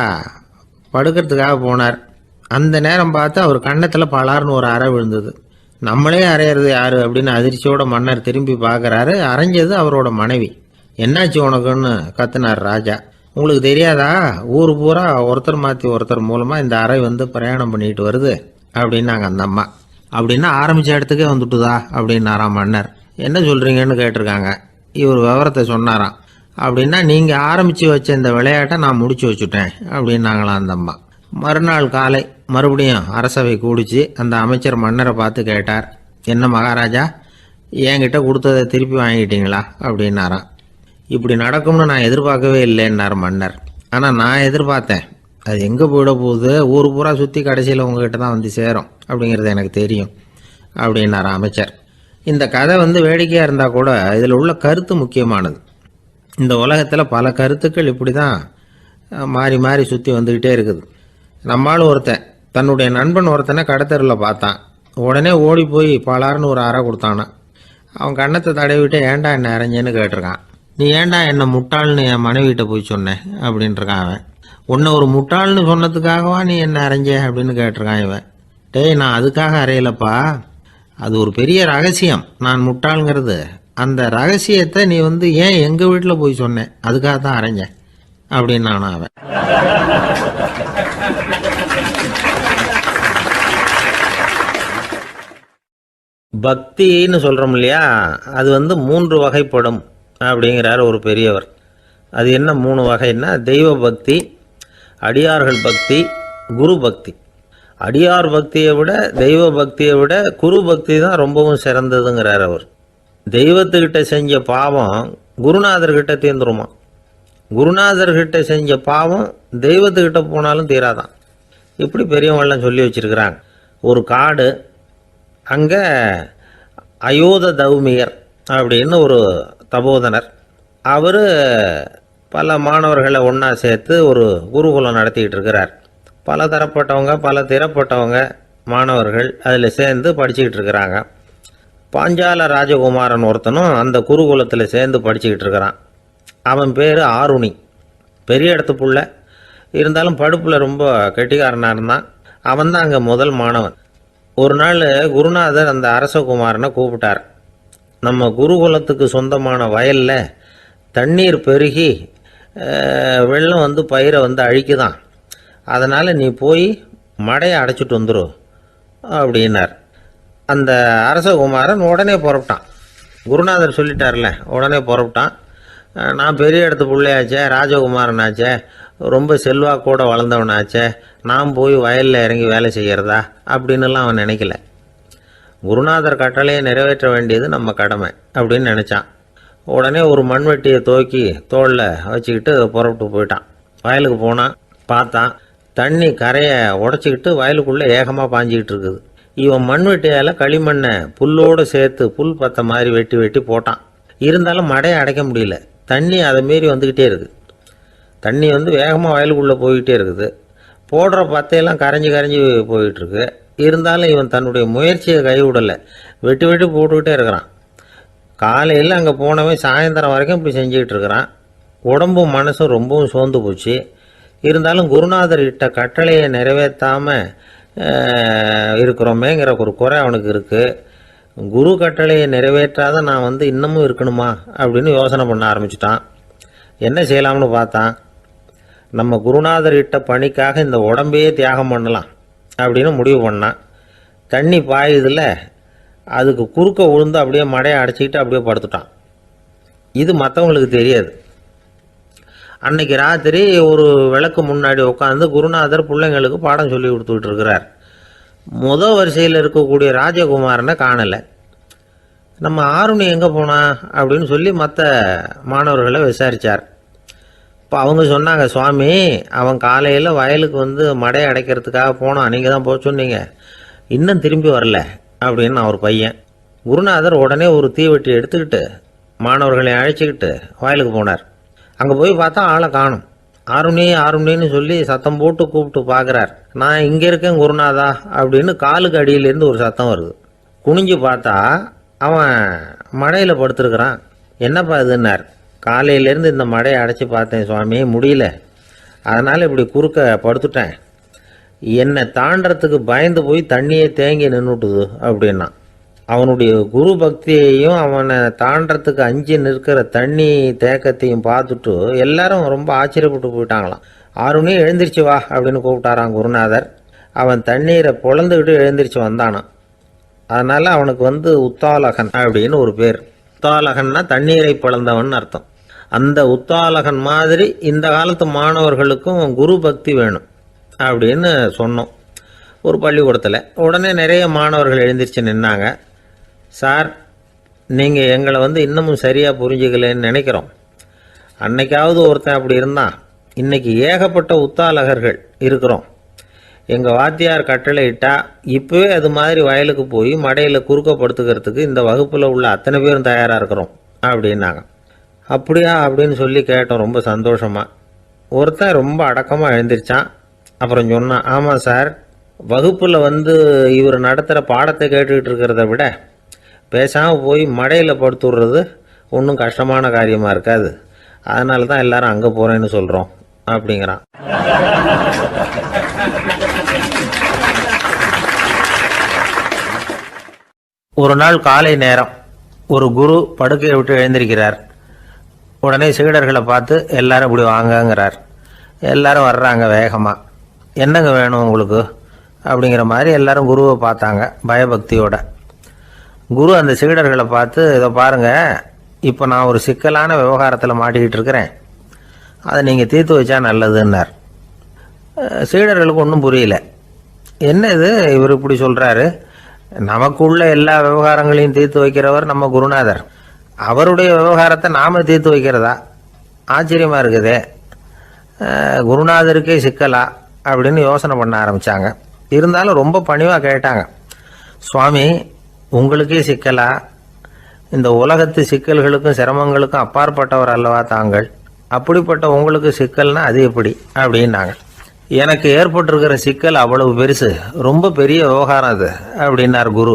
A: படுக்கிறதுக்காக போனார். அந்த நேரம் பார்த்து அவர் கன்னத்தில் பலார்னு ஒரு அறை விழுந்தது. நம்மளே அரையிறது யாரு அப்படின்னு அதிர்ச்சியோட மன்னர் திரும்பி பார்க்குறாரு. அரைஞ்சது அவரோட மனைவி. என்னாச்சு உனக்குன்னு கத்துனார் ராஜா. உங்களுக்கு தெரியாதா, ஊர் பூரா ஒருத்தர் மாற்றி ஒருத்தர் மூலமாக இந்த அறை வந்து பிரயாணம் பண்ணிட்டு வருது அப்படின்னாங்க அந்த அம்மா. அப்படின்னா ஆரம்பித்த இடத்துக்கே வந்துட்டுதா அப்படின்னாராம் மன்னர். என்ன சொல்கிறீங்கன்னு கேட்டிருக்காங்க. இவர் விவரத்தை சொன்னாராம். அப்படின்னா நீங்கள் ஆரம்பித்து வச்ச இந்த விளையாட்டை நான் முடிச்சு வச்சுட்டேன் அப்படின்னாங்களாம் அந்த அம்மா. மறுநாள் காலை மறுபடியும் அரசவை கூடிச்சு அந்த அமைச்சர் மன்னரை பார்த்து கேட்டார், என்ன மகாராஜா, என்கிட்ட கொடுத்ததை திருப்பி வாங்கிட்டீங்களா அப்படின்னாராம். இப்படி நடக்கும்னு நான் எதிர்பார்க்கவே இல்லைன்னார் மன்னர். ஆனால் நான் எதிர்பார்த்தேன். அது எங்கே போயிட போகுது, ஊர் பூரா சுற்றி கடைசியில் உங்ககிட்ட தான் வந்து சேரும் அப்படிங்கிறது எனக்கு தெரியும் அப்படின்னார் அமைச்சர். இந்த கதை வந்து வேடிக்கையாக இருந்தால் கூட இதில் உள்ள கருத்து முக்கியமானது. இந்த உலகத்தில் பல கருத்துக்கள் இப்படி தான் மாறி மாறி சுற்றி வந்துக்கிட்டே இருக்குது. நம்மளும் ஒருத்தன் தன்னுடைய நண்பன் ஒருத்தனை கடத்தரில் பார்த்தான். உடனே ஓடி போய் பலார்னு ஒரு அறை கொடுத்தானான். அவன் கண்ணத்தை தடவிட்டு ஏன்டா என்ன அரைஞ்சேன்னு கேட்டிருக்கான். நீ ஏன்டா என்னை முட்டாள்னு என் மனைவிட்ட போய் சொன்னேன் அப்படின்ட்டுருக்கான் அவன். உன்னை ஒரு முட்டாள்னு சொன்னதுக்காகவா நீ என்ன அரைஞ்ச அப்படின்னு கேட்டிருக்கான் இவன். டேய், நான் அதுக்காக அறையலப்பா, அது ஒரு பெரிய ரகசியம் நான் முட்டாளுங்கிறது. அந்த ரகசியத்தை நீ வந்து ஏன் எங்கள் வீட்டில் போய் சொன்னேன், அதுக்காக தான் அரைஞ்சேன் அப்படின்னு நான் அவன். பக்தின்னு சொல்கிறோம் இல்லையா, அது வந்து 3 வகைப்படும் அப்படிங்கிறார் ஒரு பெரியவர். அது என்ன 3 வகைன்னா, தெய்வ பக்தி,
B: அடியார்கள் பக்தி, குரு பக்தி. அடியார் பக்தியை விட, தெய்வ பக்தியை விட குரு பக்தி தான் ரொம்பவும் சிறந்ததுங்கிறார் அவர். தெய்வத்துக்கிட்ட செஞ்ச பாவம் குருநாதர்கிட்ட தீர்ந்துருமா, குருநாதர்கிட்ட செஞ்ச பாவம் தெய்வத்துக்கிட்ட போனாலும் தீராதான். இப்படி பெரியவங்களாம் சொல்லி வச்சிருக்கிறாங்க. ஒரு காடு, அங்கே அயோத தௌமியர் அப்படின்னு ஒரு தபோதனர், அவர் பல மாணவர்களை ஒன்றா சேர்த்து ஒரு குருகுலம் நடத்திக்கிட்டு இருக்கிறார். பல தரப்பட்டவங்க, பல திறப்பட்டவங்க மாணவர்கள் அதில் சேர்ந்து படிச்சுக்கிட்டு இருக்கிறாங்க. பாஞ்சால ராஜகுமாரன் ஒருத்தனும் அந்த குருகுலத்தில் சேர்ந்து படிச்சுக்கிட்டு இருக்கிறான். அவன் பேர் ஆருணி. பெரிய இடத்து புள்ள, இருந்தாலும் படுப்பில் ரொம்ப கெட்டிக்காரனாக இருந்தான். அவன் தான் அங்கே முதல் மாணவன். ஒரு நாள் குருநாதர் அந்த அரசகுமாரனை கூப்பிட்டார். நம்ம குருகுலத்துக்கு சொந்தமான வயலில் தண்ணீர் பெருகி வெள்ளம் வந்து பயிரை வந்து அழிக்குதான், அதனால் நீ போய் மடையை அடைச்சிட்டு வந்துடும் அப்படின்னார். அந்த அரசகுமாரன் உடனே புறப்பட்டான். குருநாதர் சொல்லிட்டார்ல, உடனே புறப்பட்டான். நான் பெரிய இடத்து பிள்ளையாச்சே, ராஜகுமாரனாச்சே, ரொம்ப செல்வாக்கூட வளர்ந்தவனாச்சே, நான் போய் வயலில் இறங்கி வேலை செய்கிறதா அப்படின்னுலாம் அவன் நினைக்கல. குருநாதர் கட்டளையை நிறைவேற்ற வேண்டியது நம்ம கடமை அப்படின்னு நினச்சான். உடனே ஒரு மண்வெட்டியை தூக்கி தோளில் வச்சுக்கிட்டு புறப்பட்டு போயிட்டான். வயலுக்கு போனான். பார்த்தான், தண்ணி கரையை உடச்சிக்கிட்டு வயலுக்குள்ளே ஏகமாக பாஞ்சிக்கிட்டு இருக்குது. இவன் மண்வெட்டியால் களிமண்ணை புல்லோடு சேர்த்து புல் பத்த மாதிரி வெட்டி வெட்டி போட்டான். இருந்தாலும் மடையை அடைக்க முடியல. தண்ணி அதை மீறி வந்துக்கிட்டே இருக்குது. தண்ணி வந்து வேகமாக வயலுக்குள்ளே போய்கிட்டே இருக்குது. போடுற பத்தையெல்லாம் கரைஞ்சி கரைஞ்சி போயிட்டுருக்கு. இருந்தாலும் இவன் தன்னுடைய முயற்சியை கைவிடலை. வெட்டி வெட்டி போட்டுக்கிட்டே இருக்கிறான். காலையில் அங்கே போனவன் சாயந்தரம் வரைக்கும் இப்படி செஞ்சுக்கிட்டு இருக்கிறான். உடம்பும் மனசும் ரொம்பவும் சோர்ந்து போச்சு. இருந்தாலும் குருநாதர் இட்ட கட்டளையை நிறைவேற்றாமல் இருக்கிறோமேங்கிற ஒரு குறை அவனுக்கு இருக்குது. குரு கட்டளையை நிறைவேற்றாத நான் வந்து இன்னமும் இருக்கணுமா அப்படின்னு யோசனை பண்ண ஆரம்பிச்சிட்டான். என்ன செய்யலாம்னு பார்த்தான். நம்ம குருநாதர் இட்ட பணிக்காக இந்த உடம்பையே தியாகம் பண்ணலாம் அப்படின்னு முடிவு பண்ணான். தண்ணி பாயுதில் அதுக்கு குறுக்க விழுந்து அப்படியே மடையை அடைச்சிக்கிட்டு அப்படியே படுத்துட்டான். இது மற்றவங்களுக்கு தெரியாது. அன்னைக்கு ராத்திரி ஒரு விளக்கு முன்னாடி உட்காந்து குருநாதர் பிள்ளைங்களுக்கு பாடம் சொல்லி கொடுத்துக்கிட்டு இருக்கிறார். முதல் வரிசையில் இருக்கக்கூடிய ராஜகுமாரனை காணலை. நம்ம ஆருணி எங்கே போனா அப்படின்னு சொல்லி மற்ற மாணவர்களை விசாரித்தார். இப்போ அவங்க சொன்னாங்க, சுவாமி அவன் காலையில் வயலுக்கு வந்து மடையை அடைக்கிறதுக்காக போனான், நீங்கள் தான் போக சொன்னீங்க, இன்னும் திரும்பி வரல அப்படின்னு அவர் பையன். குருநாதர் உடனே ஒரு தீவெட்டி எடுத்துக்கிட்டு மாணவர்களை அழைச்சிக்கிட்டு வயலுக்கு போனார். அங்கே போய் பார்த்தா ஆளை காணும். ஆருணி ஆருணின்னு சொல்லி சத்தம் போட்டு கூப்பிட்டு பார்க்குறார். நான் இங்கே இருக்கேன் குருநாதா அப்படின்னு காலுக்கு அடியிலேருந்து ஒரு சத்தம் வருது. குனிஞ்சு பார்த்தா அவன் மடையில் படுத்துருக்கிறான். என்னப்பா இதுன்னார். காலையிலேருந்து இந்த மடையை அடைச்சி பார்த்தேன் சுவாமி, முடியல, அதனால் இப்படி குறுக்க படுத்துட்டேன். என்னை தாண்டறதுக்கு பயந்து போய் தண்ணியே தேங்கி நின்றுட்டுது அப்படின்னா. அவனுடைய குரு பக்தியையும் அவனை தாண்டறதுக்கு அஞ்சு நிற்கிற தண்ணி தேக்கத்தையும் பார்த்துட்டு எல்லாரும் ரொம்ப ஆச்சரியப்பட்டு போயிட்டாங்களாம். ஆருணி எழுந்திரிச்சு வா அப்படின்னு கூப்பிட்டாரான் குருநாதர். அவன் தண்ணீரை பொழந்துக்கிட்டு எழுந்திரிச்சு வந்தானான். அதனால் அவனுக்கு வந்து உத்தாலகன் அப்படின்னு ஒரு பேர். உத்தாலகன்னா தண்ணீரை பிளந்தவன் அர்த்தம். அந்த உத்தாலகன் மாதிரி இந்த காலத்து மாணவர்களுக்கும் குரு பக்தி வேணும் அப்படின்னு சொன்னோம் ஒரு பள்ளிக்கூடத்தில். உடனே நிறைய மாணவர்கள் எழுந்திரிச்சு நின்னாங்க. சார், நீங்கள் எங்களை வந்து இன்னமும் சரியாக புரிஞ்சுக்கலன்னு நினைக்கிறோம். அன்னைக்காவது ஒருத்தன் அப்படி இருந்தான், இன்றைக்கி ஏகப்பட்ட உத்தாலகர்கள் இருக்கிறோம். எங்கள் வாத்தியார் கட்டளை இட்டால் இப்போவே அது மாதிரி வயலுக்கு போய் மடையில் குறுக்கப்படுத்துக்கிறதுக்கு இந்த வகுப்பில் உள்ள அத்தனை பேரும் தயாராக இருக்கிறோம் அப்படின்னாங்க. அப்படியா அப்படின்னு சொல்லி கேட்டோம் ரொம்ப சந்தோஷமாக. ஒருத்தன் ரொம்ப அடக்கமாக எழுந்திரிச்சான். அப்புறம் சொன்னான், ஆமாம் சார், வகுப்பில் வந்து இவர் நடத்துகிற பாடத்தை கேட்டுக்கிட்டு இருக்கிறத விட பேசாமல் போய் மடையில் படுத்துடுறது ஒன்றும் கஷ்டமான காரியமாக இருக்காது, அதனால தான் எல்லாரும் அங்கே போகிறேன்னு சொல்கிறோம் அப்படிங்கிறான். ஒரு நாள் காலை நேரம் ஒரு குரு படுக்கையை விட்டு எழுந்திருக்கிறார். உடனே சீடர்களை பார்த்து எல்லாரும் இப்படி வாங்கங்கிறார். எல்லாரும் வர்றாங்க வேகமாக. என்னங்க வேணும் உங்களுக்கு அப்படிங்கிற மாதிரி எல்லாரும் குருவை பார்த்தாங்க பயபக்தியோட. குரு அந்த சீடர்களை பார்த்து, இதை பாருங்கள், இப்போ நான் ஒரு சிக்கலான விவகாரத்தில் மாட்டிக்கிட்டு இருக்கிறேன், அதை நீங்கள் தீர்த்து வச்சா நல்லதுன்னார். சீடர்களுக்கு ஒன்றும் புரியல. என்ன இது இவர் இப்படி சொல்கிறாரு, நமக்குள்ள எல்லா விவகாரங்களையும் தீர்த்து வைக்கிறவர் நம்ம குருநாதர், அவருடைய விவகாரத்தை நாம் தீர்த்து வைக்கிறதா, ஆச்சரியமாக இருக்குதே, குருநாதருக்கே சிக்கலா அப்படின்னு யோசனை பண்ண ஆரம்பித்தாங்க. இருந்தாலும் ரொம்ப பணிவாக கேட்டாங்க, சுவாமி உங்களுக்கே சிக்கலா, இந்த உலகத்து சிக்கல்களுக்கும் சிரமங்களுக்கும் அப்பாற்பட்டவர் அல்லவா தாங்கள், அப்படிப்பட்ட உங்களுக்கு சிக்கல்னா அது எப்படி அப்படின்னாங்க. எனக்கு ஏற்பட்டிருக்கிற சிக்கல் அவ்வளவு பெருசு, ரொம்ப பெரிய விவகாரம் அது அப்படின்னார் குரு.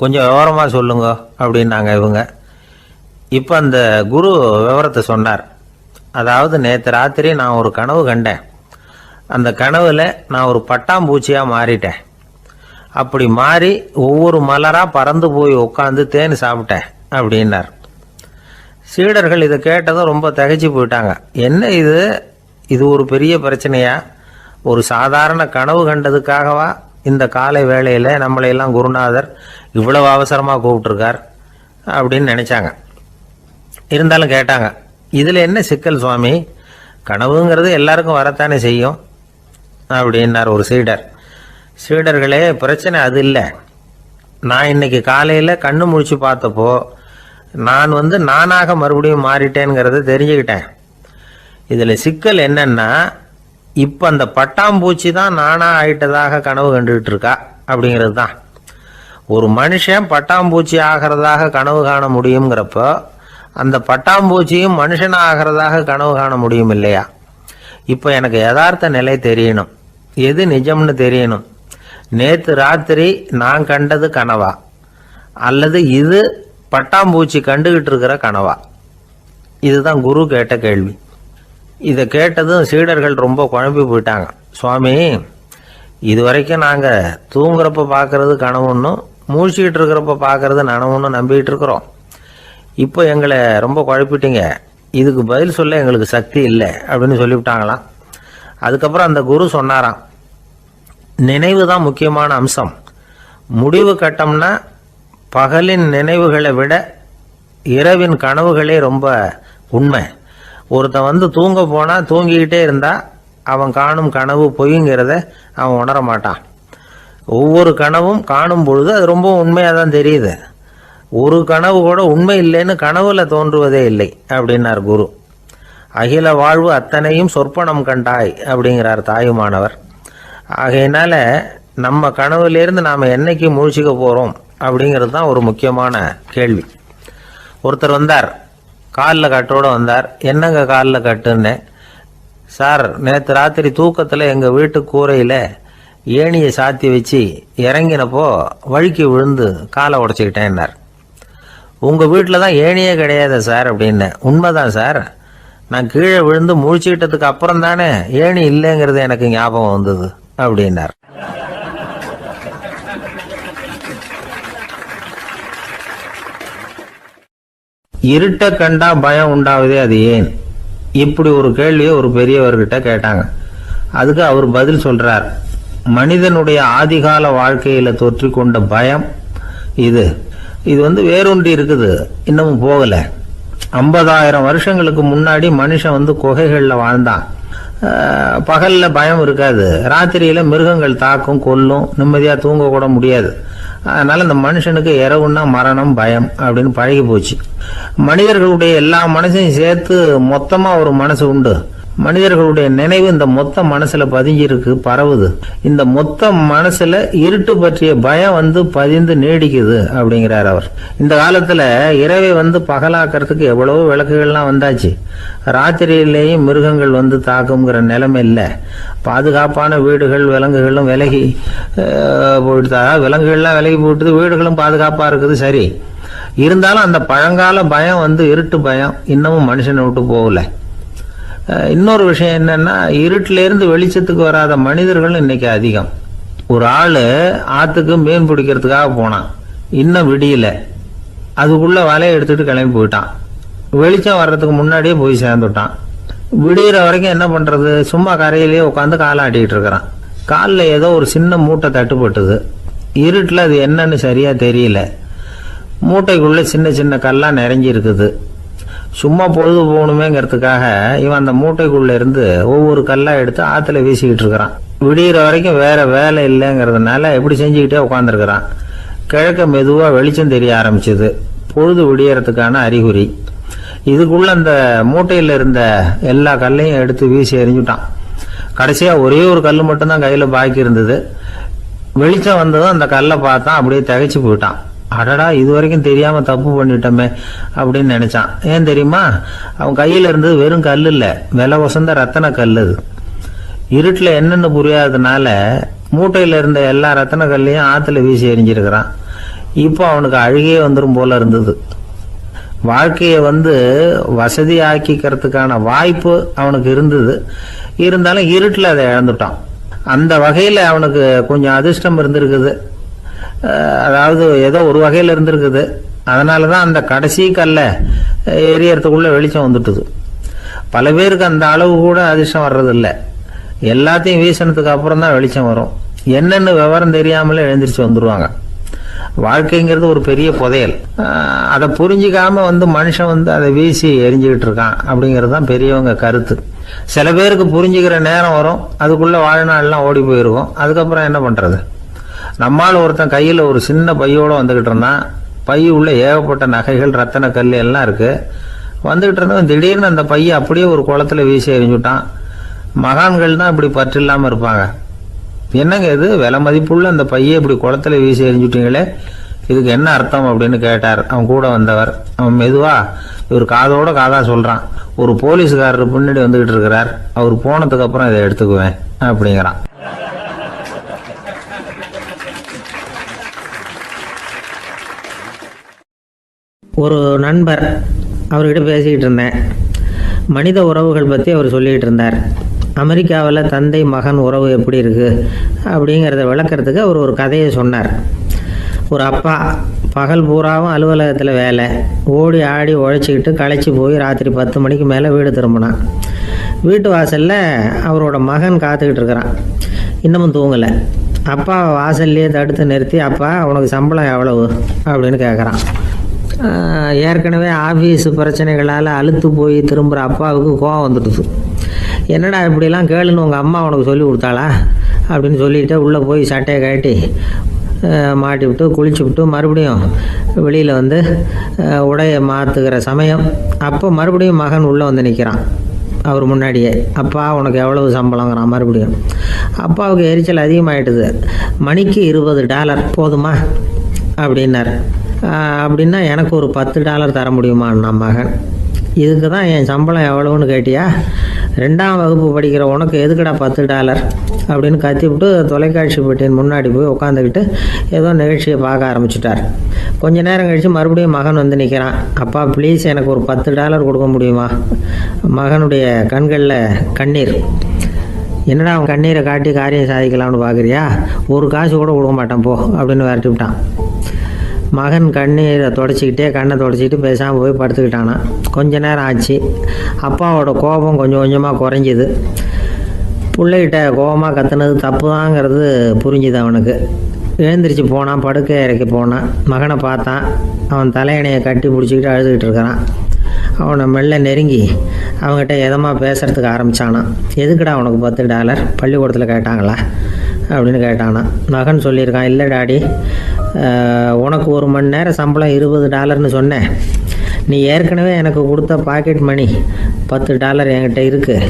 B: கொஞ்சம் விவரமாக சொல்லுங்க அப்படின்னாங்க இவங்க. இப்போ அந்த குரு விவரத்தை சொன்னார். அதாவது நேற்று ராத்திரி நான் ஒரு கனவு கண்டேன். அந்த கனவில் நான் ஒரு பட்டாம்பூச்சியாக மாறிட்டேன். அப்படி மாறி ஒவ்வொரு மலராக பறந்து போய் உட்காந்து தேன் சாப்பிட்டேன் அப்படின்னார். சீடர்கள் இதை கேட்டதும் ரொம்ப திகைச்சு போயிட்டாங்க. என்ன இது ஒரு பெரிய பிரச்சனையா, ஒரு சாதாரண கனவு கண்டதுக்காகவா இந்த காலை வேளையில் நம்மளையெல்லாம் குருநாதர் இவ்வளவு அவசரமாக கூப்பிட்டுருக்கார் அப்படின்னு நினச்சாங்க. இருந்தாலும் கேட்டாங்க, இதில் என்ன சிக்கல் சுவாமி, கனவுங்கிறது எல்லாருக்கும் வரத்தானே செய்யும் அப்படின்னார் ஒரு சீடர். சீடர்களே, பிரச்சனை அது இல்லை. நான் இன்னைக்கு காலையில் கண்ணு முழிச்சு பார்த்தப்போ நான் நானாக மறுபடியும் மாறிட்டேங்கிறத தெரிஞ்சுக்கிட்டேன். இதில் சிக்கல் என்னன்னா, இப்போ அந்த பட்டாம்பூச்சி தான் நானாக ஆயிட்டதாக கனவு கண்டுகிட்டு இருக்கா அப்படிங்கிறது தான். ஒரு மனுஷன் பட்டாம்பூச்சி ஆகிறதாக கனவு காண முடியுங்கிறப்போ அந்த பட்டாம்பூச்சியும் மனுஷனாக ஆகிறதாக கனவு காண முடியும் இல்லையா? இப்போ எனக்கு யதார்த்த நிலை தெரியணும், எது நிஜம்னு தெரியணும். நேற்று ராத்திரி நான் கண்டது கனவா, அல்லது இது பட்டாம்பூச்சி கண்டுகிட்டு இருக்கிற கனவா? இதுதான் குரு கேட்ட கேள்வி. இதை கேட்டதும் சீடர்கள் ரொம்ப குழம்பி போயிட்டாங்க. சுவாமி, இது வரைக்கும் நாங்கள் தூங்குறப்ப பார்க்கறது கனவுன்னும் மூழ்கிட்டு இருக்கிறப்ப பார்க்கறது நனவுன்னு நம்பிக்கிட்டு இருக்கிறோம். இப்போ எங்களை ரொம்ப குழப்பிட்டீங்க, இதுக்கு பதில் சொல்ல எங்களுக்கு சக்தி இல்லை அப்படின்னு சொல்லிவிட்டாங்களாம். அதுக்கப்புறம் அந்த குரு சொன்னாராம், நினைவு தான் முக்கியமான அம்சம். முடிவு கட்டம்னா பகலின் நினைவுகளை விட இரவின் கனவுகளே ரொம்ப உண்மை. ஒருத்தன் தூங்க போனால் தூங்கிக்கிட்டே இருந்தால் அவன் காணும் கனவு பொய்ங்கிறத அவன் உணர மாட்டான். ஒவ்வொரு கனவும் காணும் பொழுது அது ரொம்ப உண்மையாக தான் தெரியுது. ஒரு கனவு கூட உண்மை இல்லைன்னு கனவுல தோன்றுவதே இல்லை அப்படின்னார் குரு. அகில வாழ்வு அத்தனையும் சொற்பனம் கண்டாய் அப்படிங்கிறார் தாயுமானவர். ஆகையினால நம்ம கனவுலேருந்து நாம் என்னைக்கு முழிச்சிக்க போகிறோம் அப்படிங்கிறது தான் ஒரு முக்கியமான கேள்வி. ஒருத்தர் வந்தார், காலில் கட்டோடு வந்தார். என்னங்க காலில் கட்டுன்னு? சார், நேற்று ராத்திரி தூக்கத்தில் எங்கள் வீட்டு கூரையில் ஏணியை சாத்தி வச்சு இறங்கினப்போ வழுக்கி விழுந்து காலை உடச்சிக்கிட்டேன்னார். உங்கள் வீட்டில் தான் ஏணியே கிடையாது சார் அப்படின்னு. உண்மைதான் சார், நான் கீழே விழுந்து முழிச்சுக்கிட்டதுக்கு அப்புறம் தானே ஏணி இல்லைங்கிறது எனக்கு ஞாபகம் வந்தது அப்படின்னார். இருட்ட கண்டா பயம் உண்டாவதே அது ஏன்? இப்படி ஒரு கேள்வியை ஒரு பெரியவர்கிட்ட கேட்டாங்க. அதுக்கு அவர் பதில் சொல்றார், மனிதனுடைய ஆதிகால வாழ்க்கையில தொற்றிக்கொண்ட பயம் இது வேரூன்றி இருக்குது, இன்னமும் போகல. 50,000 வருஷங்களுக்கு முன்னாடி மனுஷன் குகைகள்ல வாழ்ந்தான். பகல்ல பயம் இருக்காது, ராத்திரியில மிருகங்கள் தாக்கும் கொல்லும், நிம்மதியா தூங்க கூட முடியாது. அதனால இந்த மனுஷனுக்கு இரவுன்னா மரணம் பயம் அப்படின்னு பழகி போச்சு. மனிதர்களுடைய எல்லா மனசையும் சேர்த்து மொத்தமா ஒரு மனசு உண்டு. மனிதர்களுடைய நினைவு இந்த மொத்த மனசுல பதிஞ்சிருக்கு, பரவுது. இந்த மொத்த மனசுல இருட்டு பற்றிய பயம் பதிந்து நீடிக்குது அப்படிங்கிறார் அவர். இந்த காலத்துல இரவை பகலாக்கிறதுக்கு எவ்வளவோ விளக்குகள்லாம் வந்தாச்சு. ராத்திரியிலேயும் மிருகங்கள் தாக்குங்கிற நிலைமை இல்லை. பாதுகாப்பான வீடுகள் விலங்குகளும் விலகி போயிடுதா, விலங்குகள்லாம் விலகி போயிடுது, வீடுகளும் பாதுகாப்பா இருக்குது. சரி, இருந்தாலும் அந்த பழங்கால பயம் இருட்டு பயம் இன்னமும் மனுஷனை விட்டு போகல. இன்னொரு விஷயம் என்னன்னா, இருட்டிலேருந்து வெளிச்சத்துக்கு வராத மனிதர்கள் இன்னைக்கு அதிகம். ஒரு ஆளு ஆத்துக்கு மீன் பிடிக்கிறதுக்காக போனான், இன்னும் விடியல, அதுக்குள்ள வலையை எடுத்துட்டு கிளம்பி போயிட்டான். வெளிச்சம் வர்றதுக்கு முன்னாடியே போய் சேர்ந்துட்டான். விடிகிற வரைக்கும் என்ன பண்றது, சும்மா கரையிலேயே உட்காந்து காலாட்டிக்கிட்டு இருக்கிறான். காலில் ஏதோ ஒரு சின்ன மூட்டை தட்டுப்பட்டுது. இருட்டில் அது என்னன்னு சரியா தெரியல. மூட்டைக்குள்ள சின்ன சின்ன கல்லாம் நிறைஞ்சி இருக்குது. சும்மா பொழுது போகணுமேங்கிறதுக்காக இவன் அந்த மூட்டைக்குள்ளே இருந்து ஒவ்வொரு கல்லாக எடுத்து ஆற்றுல வீசிக்கிட்டு இருக்கிறான். விடிகிற வரைக்கும் வேற வேலை இல்லைங்கிறதுனால இப்படி செஞ்சுக்கிட்டே உட்காந்துருக்கிறான். கிழக்க மெதுவாக வெளிச்சம் தெரிய ஆரம்பிச்சது. பொழுது விடியறதுக்கான அறிகுறி. இதுக்குள்ள அந்த மூட்டையில் இருந்த எல்லா கல்லையும் எடுத்து வீசி எறிஞ்சுட்டான். கடைசியாக ஒரே ஒரு கல் மட்டும்தான் கையில் பாக்கி இருந்தது. வெளிச்சம் வந்ததும் அந்த கல்லை பார்த்தான். அப்படியே திகைச்சு போயிட்டான். அடடா, இது வரைக்கும் தெரியாமல் தப்பு பண்ணிட்டோமே அப்படின்னு நினைச்சான். ஏன் தெரியுமா? அவன் கையில் இருந்தது வெறும் கல் இல்லை, விலை வசந்த ரத்தன கல். அது இருட்டில் என்னென்னு புரியாததுனால மூட்டையில் இருந்த எல்லா ரத்தன கல்லையும் ஆற்றுல வீசி எறிஞ்சிருக்கிறான். இப்போ அவனுக்கு அழுகையே வந்துடும் போல இருந்தது. வாழ்க்கையை வசதி ஆக்கிக்கிறதுக்கான வாய்ப்பு அவனுக்கு இருந்தது. இருந்தாலும் இருட்டில் அதை இழந்துட்டான். அந்த வகையில் அவனுக்கு கொஞ்சம் அதிர்ஷ்டம் இருந்திருக்குது. அதாவது ஏதோ ஒரு வகையில் இருந்திருக்குது. அதனால தான் அந்த கடைசி கல்லை எரியறதுக்குள்ளே வெளிச்சம் வந்துட்டுது. பல பேருக்கு அந்த அளவு கூட அதிர்ஷ்டம் வர்றதில்லை. எல்லாத்தையும் வீசினதுக்கு அப்புறம் தான் வெளிச்சம் வரும். என்னென்னு விவரம் தெரியாமலே எழுந்திரிச்சு வந்துடுவாங்க. வாழ்க்கைங்கிறது ஒரு பெரிய புதையல். அதை புரிஞ்சிக்காம மனுஷன் அதை வீசி எரிஞ்சுக்கிட்டு இருக்கான் அப்படிங்கிறது தான் பெரியவங்க கருத்து. சில பேருக்கு புரிஞ்சுக்கிற நேரம் வரும், அதுக்குள்ள வாழ்நாள்லாம் ஓடி போயிருக்கும். அதுக்கப்புறம் என்ன பண்றது? நம்மால் ஒருத்தன் கையில் ஒரு சின்ன பையோட வந்துகிட்டு இருந்தான். பை உள்ள ஏகப்பட்ட நகைகள், ரத்தன கல் எல்லாம் இருக்கு. வந்துகிட்டு இருந்தவன் திடீர்னு அந்த பையை அப்படியே ஒரு குளத்துல வீசி எறிஞ்சுட்டான். மகான்கள் தான் இப்படி பற்று இல்லாம இருப்பாங்க. என்னங்க இது, விலை மதிப்புள்ள அந்த பையை இப்படி குளத்துல வீசி எறிஞ்சுட்டீங்களே, இதுக்கு என்ன அர்த்தம் அப்படின்னு கேட்டார் அவன் கூட வந்தவர். அவன் மெதுவா இவர் காதோட காதா சொல்றான். ஒரு போலீஸ்காரர் பின்னாடி வந்துகிட்டு இருக்கிறார், அவர் போனதுக்கு அப்புறம் இதை எடுத்துக்குவேன் அப்படிங்கிறான்.
A: ஒரு நண்பர், அவர்கிட்ட பேசிக்கிட்டு இருந்தேன். மனித உறவுகள் பற்றி அவர் சொல்லிகிட்டு இருந்தார். அமெரிக்காவில் தந்தை மகன் உறவு எப்படி இருக்குது அப்படிங்கிறத விளக்கிறதுக்கு அவர் ஒரு கதையை சொன்னார். ஒரு அப்பா பகல் பூராவும் அலுவலகத்தில் வேலை, ஓடி ஆடி உழைச்சிக்கிட்டு களைச்சி போய் ராத்திரி 10 மணிக்கு மேலே வீடு திரும்பினான். வீட்டு வாசலில் அவரோட மகன் காத்துக்கிட்டு இருக்கிறான். இன்னமும் தூங்கலை. அப்பா வாசல்லையே தடுத்து நிறுத்தி, அப்பா உனக்கு சம்பளம் எவ்வளவு அப்படின்னு கேட்குறான். ஏற்கனவே ஆஃபீஸ் பிரச்சனைகளால் அழுத்து போய் திரும்புகிற அப்பாவுக்கு கோவம் வந்துடுது. என்னடா இப்படிலாம் கேளுன்னு உங்கள் அம்மா உனக்கு சொல்லி கொடுத்தாளா அப்படின்னு சொல்லிவிட்டு உள்ளே போய் சட்டையை கட்டி மாட்டி விட்டு குளிச்சு விட்டு மறுபடியும் வெளியில் உடையை மாற்றுகிற சமயம் அப்போ மறுபடியும் மகன் உள்ளே நிற்கிறான் அவர் முன்னாடியே. அப்பா உனக்கு எவ்வளவு சம்பளங்கிறான் மறுபடியும். அப்பாவுக்கு எரிச்சல் அதிகமாகிட்டுது. மணிக்கு $20 போதுமா அப்படின்னார். அப்படின்னா எனக்கு ஒரு $10 தர முடியுமான்னா மகன். இதுக்கு தான் என் சம்பளம் எவ்வளவுன்னு கேட்டியா? 2ஆம் வகுப்பு படிக்கிற உனக்கு எதுக்குடா $10 அப்படின்னு கத்திவிட்டு தொலைக்காட்சி பெட்டியின் முன்னாடி போய் உட்காந்துக்கிட்டு ஏதோ நிகழ்ச்சியை பார்க்க ஆரம்பிச்சுட்டார். கொஞ்ச நேரம் கழித்து மறுபடியும் மகன் நிற்கிறான். அப்பா ப்ளீஸ் எனக்கு ஒரு $10 கொடுக்க முடியுமா? மகனுடைய கண்களில் கண்ணீர். என்னடா அவன் கண்ணீரை காட்டி காரியம் சாதிக்கலாம்னு பார்க்குறியா? ஒரு காசு கூட கொடுக்க மாட்டான் போ அப்படின்னு விரட்டி விட்டான். மகன் கண்ணீரை தொடச்சிக்கிட்டே கண்ணை தொடச்சிக்கிட்டு பேசாமல் போய் படுத்துக்கிட்டானா. கொஞ்ச நேரம் ஆச்சு. அப்பாவோட கோபம் கொஞ்சம் கொஞ்சமாக குறைஞ்சிது. பிள்ளைகிட்ட கோபமாக கத்துனது தப்பு தாங்கிறது புரிஞ்சுது அவனுக்கு. எழுந்திரிச்சு போனான், படுக்கை இறக்கி போனான். மகனை பார்த்தான். அவன் தலையணையை கட்டி பிடிச்சிக்கிட்டு அழுதுகிட்டு இருக்கிறான். அவனை மெல்ல நெருங்கி அவங்ககிட்ட எதமாக பேசுகிறதுக்கு ஆரம்பித்தானான். எதுக்குடா உனக்கு $10 பள்ளிக்கூடத்தில் கேட்டாங்களா அப்படின்னு கேட்டானா. மகன் சொல்லியிருக்கான், இல்லை டாடி, உனக்கு 1 மணி நேரம் சம்பளம் $20ன்னு சொன்னேன். நீ ஏற்கனவே எனக்கு கொடுத்த பாக்கெட் மணி $10 என்கிட்ட இருக்குது.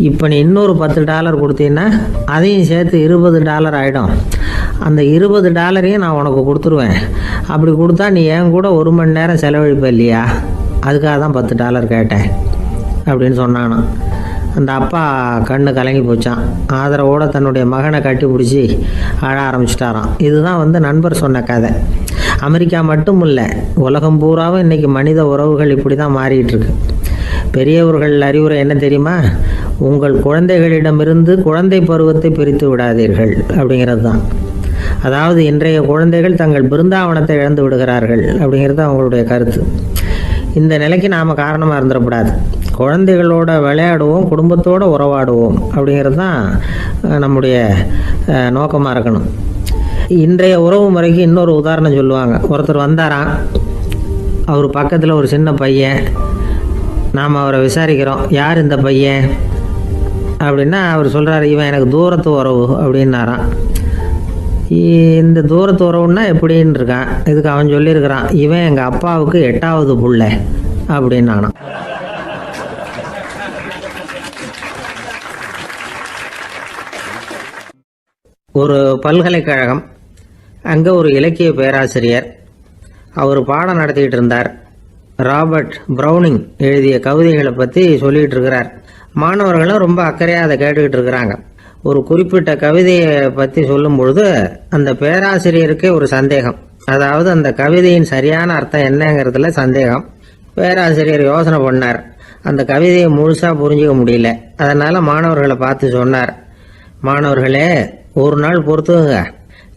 A: இப்போ நீ இன்னொரு $10 கொடுத்தீங்கன்னா அதையும் சேர்த்து $20 ஆகிடும். அந்த $20 நான் உனக்கு கொடுத்துருவேன். அப்படி கொடுத்தா நீ என் கூட 1 மணி நேரம் செலவழிப்ப இல்லையா? அதுக்காக தான் $10 கேட்டேன் அப்படின்னு சொன்னானான். அந்த அப்பா கண்ணு கலங்கி போச்சான். ஆதரவோடு தன்னுடைய மகனை கட்டி பிடிச்சி அழ ஆரம்பிச்சிட்டாராம். இதுதான் நண்பர் சொன்ன கதை. அமெரிக்கா மட்டும் இல்லை, உலகம் பூராவும் இன்றைக்கி மனித உறவுகள் இப்படி தான் மாறிட்டு இருக்கு. பெரியவர்கள் அறிவுரை என்ன தெரியுமா? உங்கள் குழந்தைகளிடமிருந்து குழந்தை பருவத்தை பிரித்து விடாதீர்கள் அப்படிங்கிறது தான். அதாவது இன்றைய குழந்தைகள் தங்கள் பிருந்தாவனத்தை இழந்து விடுகிறார்கள் அப்படிங்கிறது அவங்களுடைய கருத்து. இந்த நிலைக்கு நாம் காரணமாக இருந்துடக்கூடாது. குழந்தைகளோட விளையாடுவோம், குடும்பத்தோடு உறவாடுவோம் அப்படிங்கிறது தான் நம்முடைய நோக்கமாக இருக்கணும். இன்றைய உறவு முறைக்கு இன்னொரு உதாரணம் சொல்லுவாங்க. ஒருத்தர் வந்தாராம். அவர் பக்கத்தில் ஒரு சின்ன பையன் நாம் அவரை விசாரிக்கிறோம், யார் இந்த பையன் அப்படின்னா அவர் சொல்கிறார், இவன் எனக்கு தூரத்து உறவு அப்படின்னாராம். இந்த தூரத்து உறவுன்னா எப்படின்னு இருக்கான். இதுக்கு அவன் சொல்லியிருக்கிறான், இவன் எங்கள் அப்பாவுக்கு 8வது புள்ள அப்படின்னானான். ஒரு பல்கலைக்கழகம், அங்கே ஒரு இலக்கிய பேராசிரியர், அவர் பாடம் நடத்திக்கிட்டு இருந்தார். ராபர்ட் ப்ரௌனிங் எழுதிய கவிதைகளை பற்றி சொல்லிகிட்டு இருக்கிறார். மாணவர்களும் ரொம்ப அக்கறையாக அதை கேட்டுக்கிட்டு இருக்கிறாங்க. ஒரு குறிப்பிட்ட கவிதையை பற்றி சொல்லும் பொழுது அந்த பேராசிரியருக்கே ஒரு சந்தேகம். அதாவது அந்த கவிதையின் சரியான அர்த்தம் என்னங்கிறதுல சந்தேகம். பேராசிரியர் யோசனை பண்ணார். அந்த கவிதையை முழுசாக புரிஞ்சிக்க முடியல. அதனால் மாணவர்களை பார்த்து சொன்னார், மாணவர்களே, ஒரு நாள் பொறுத்துங்க,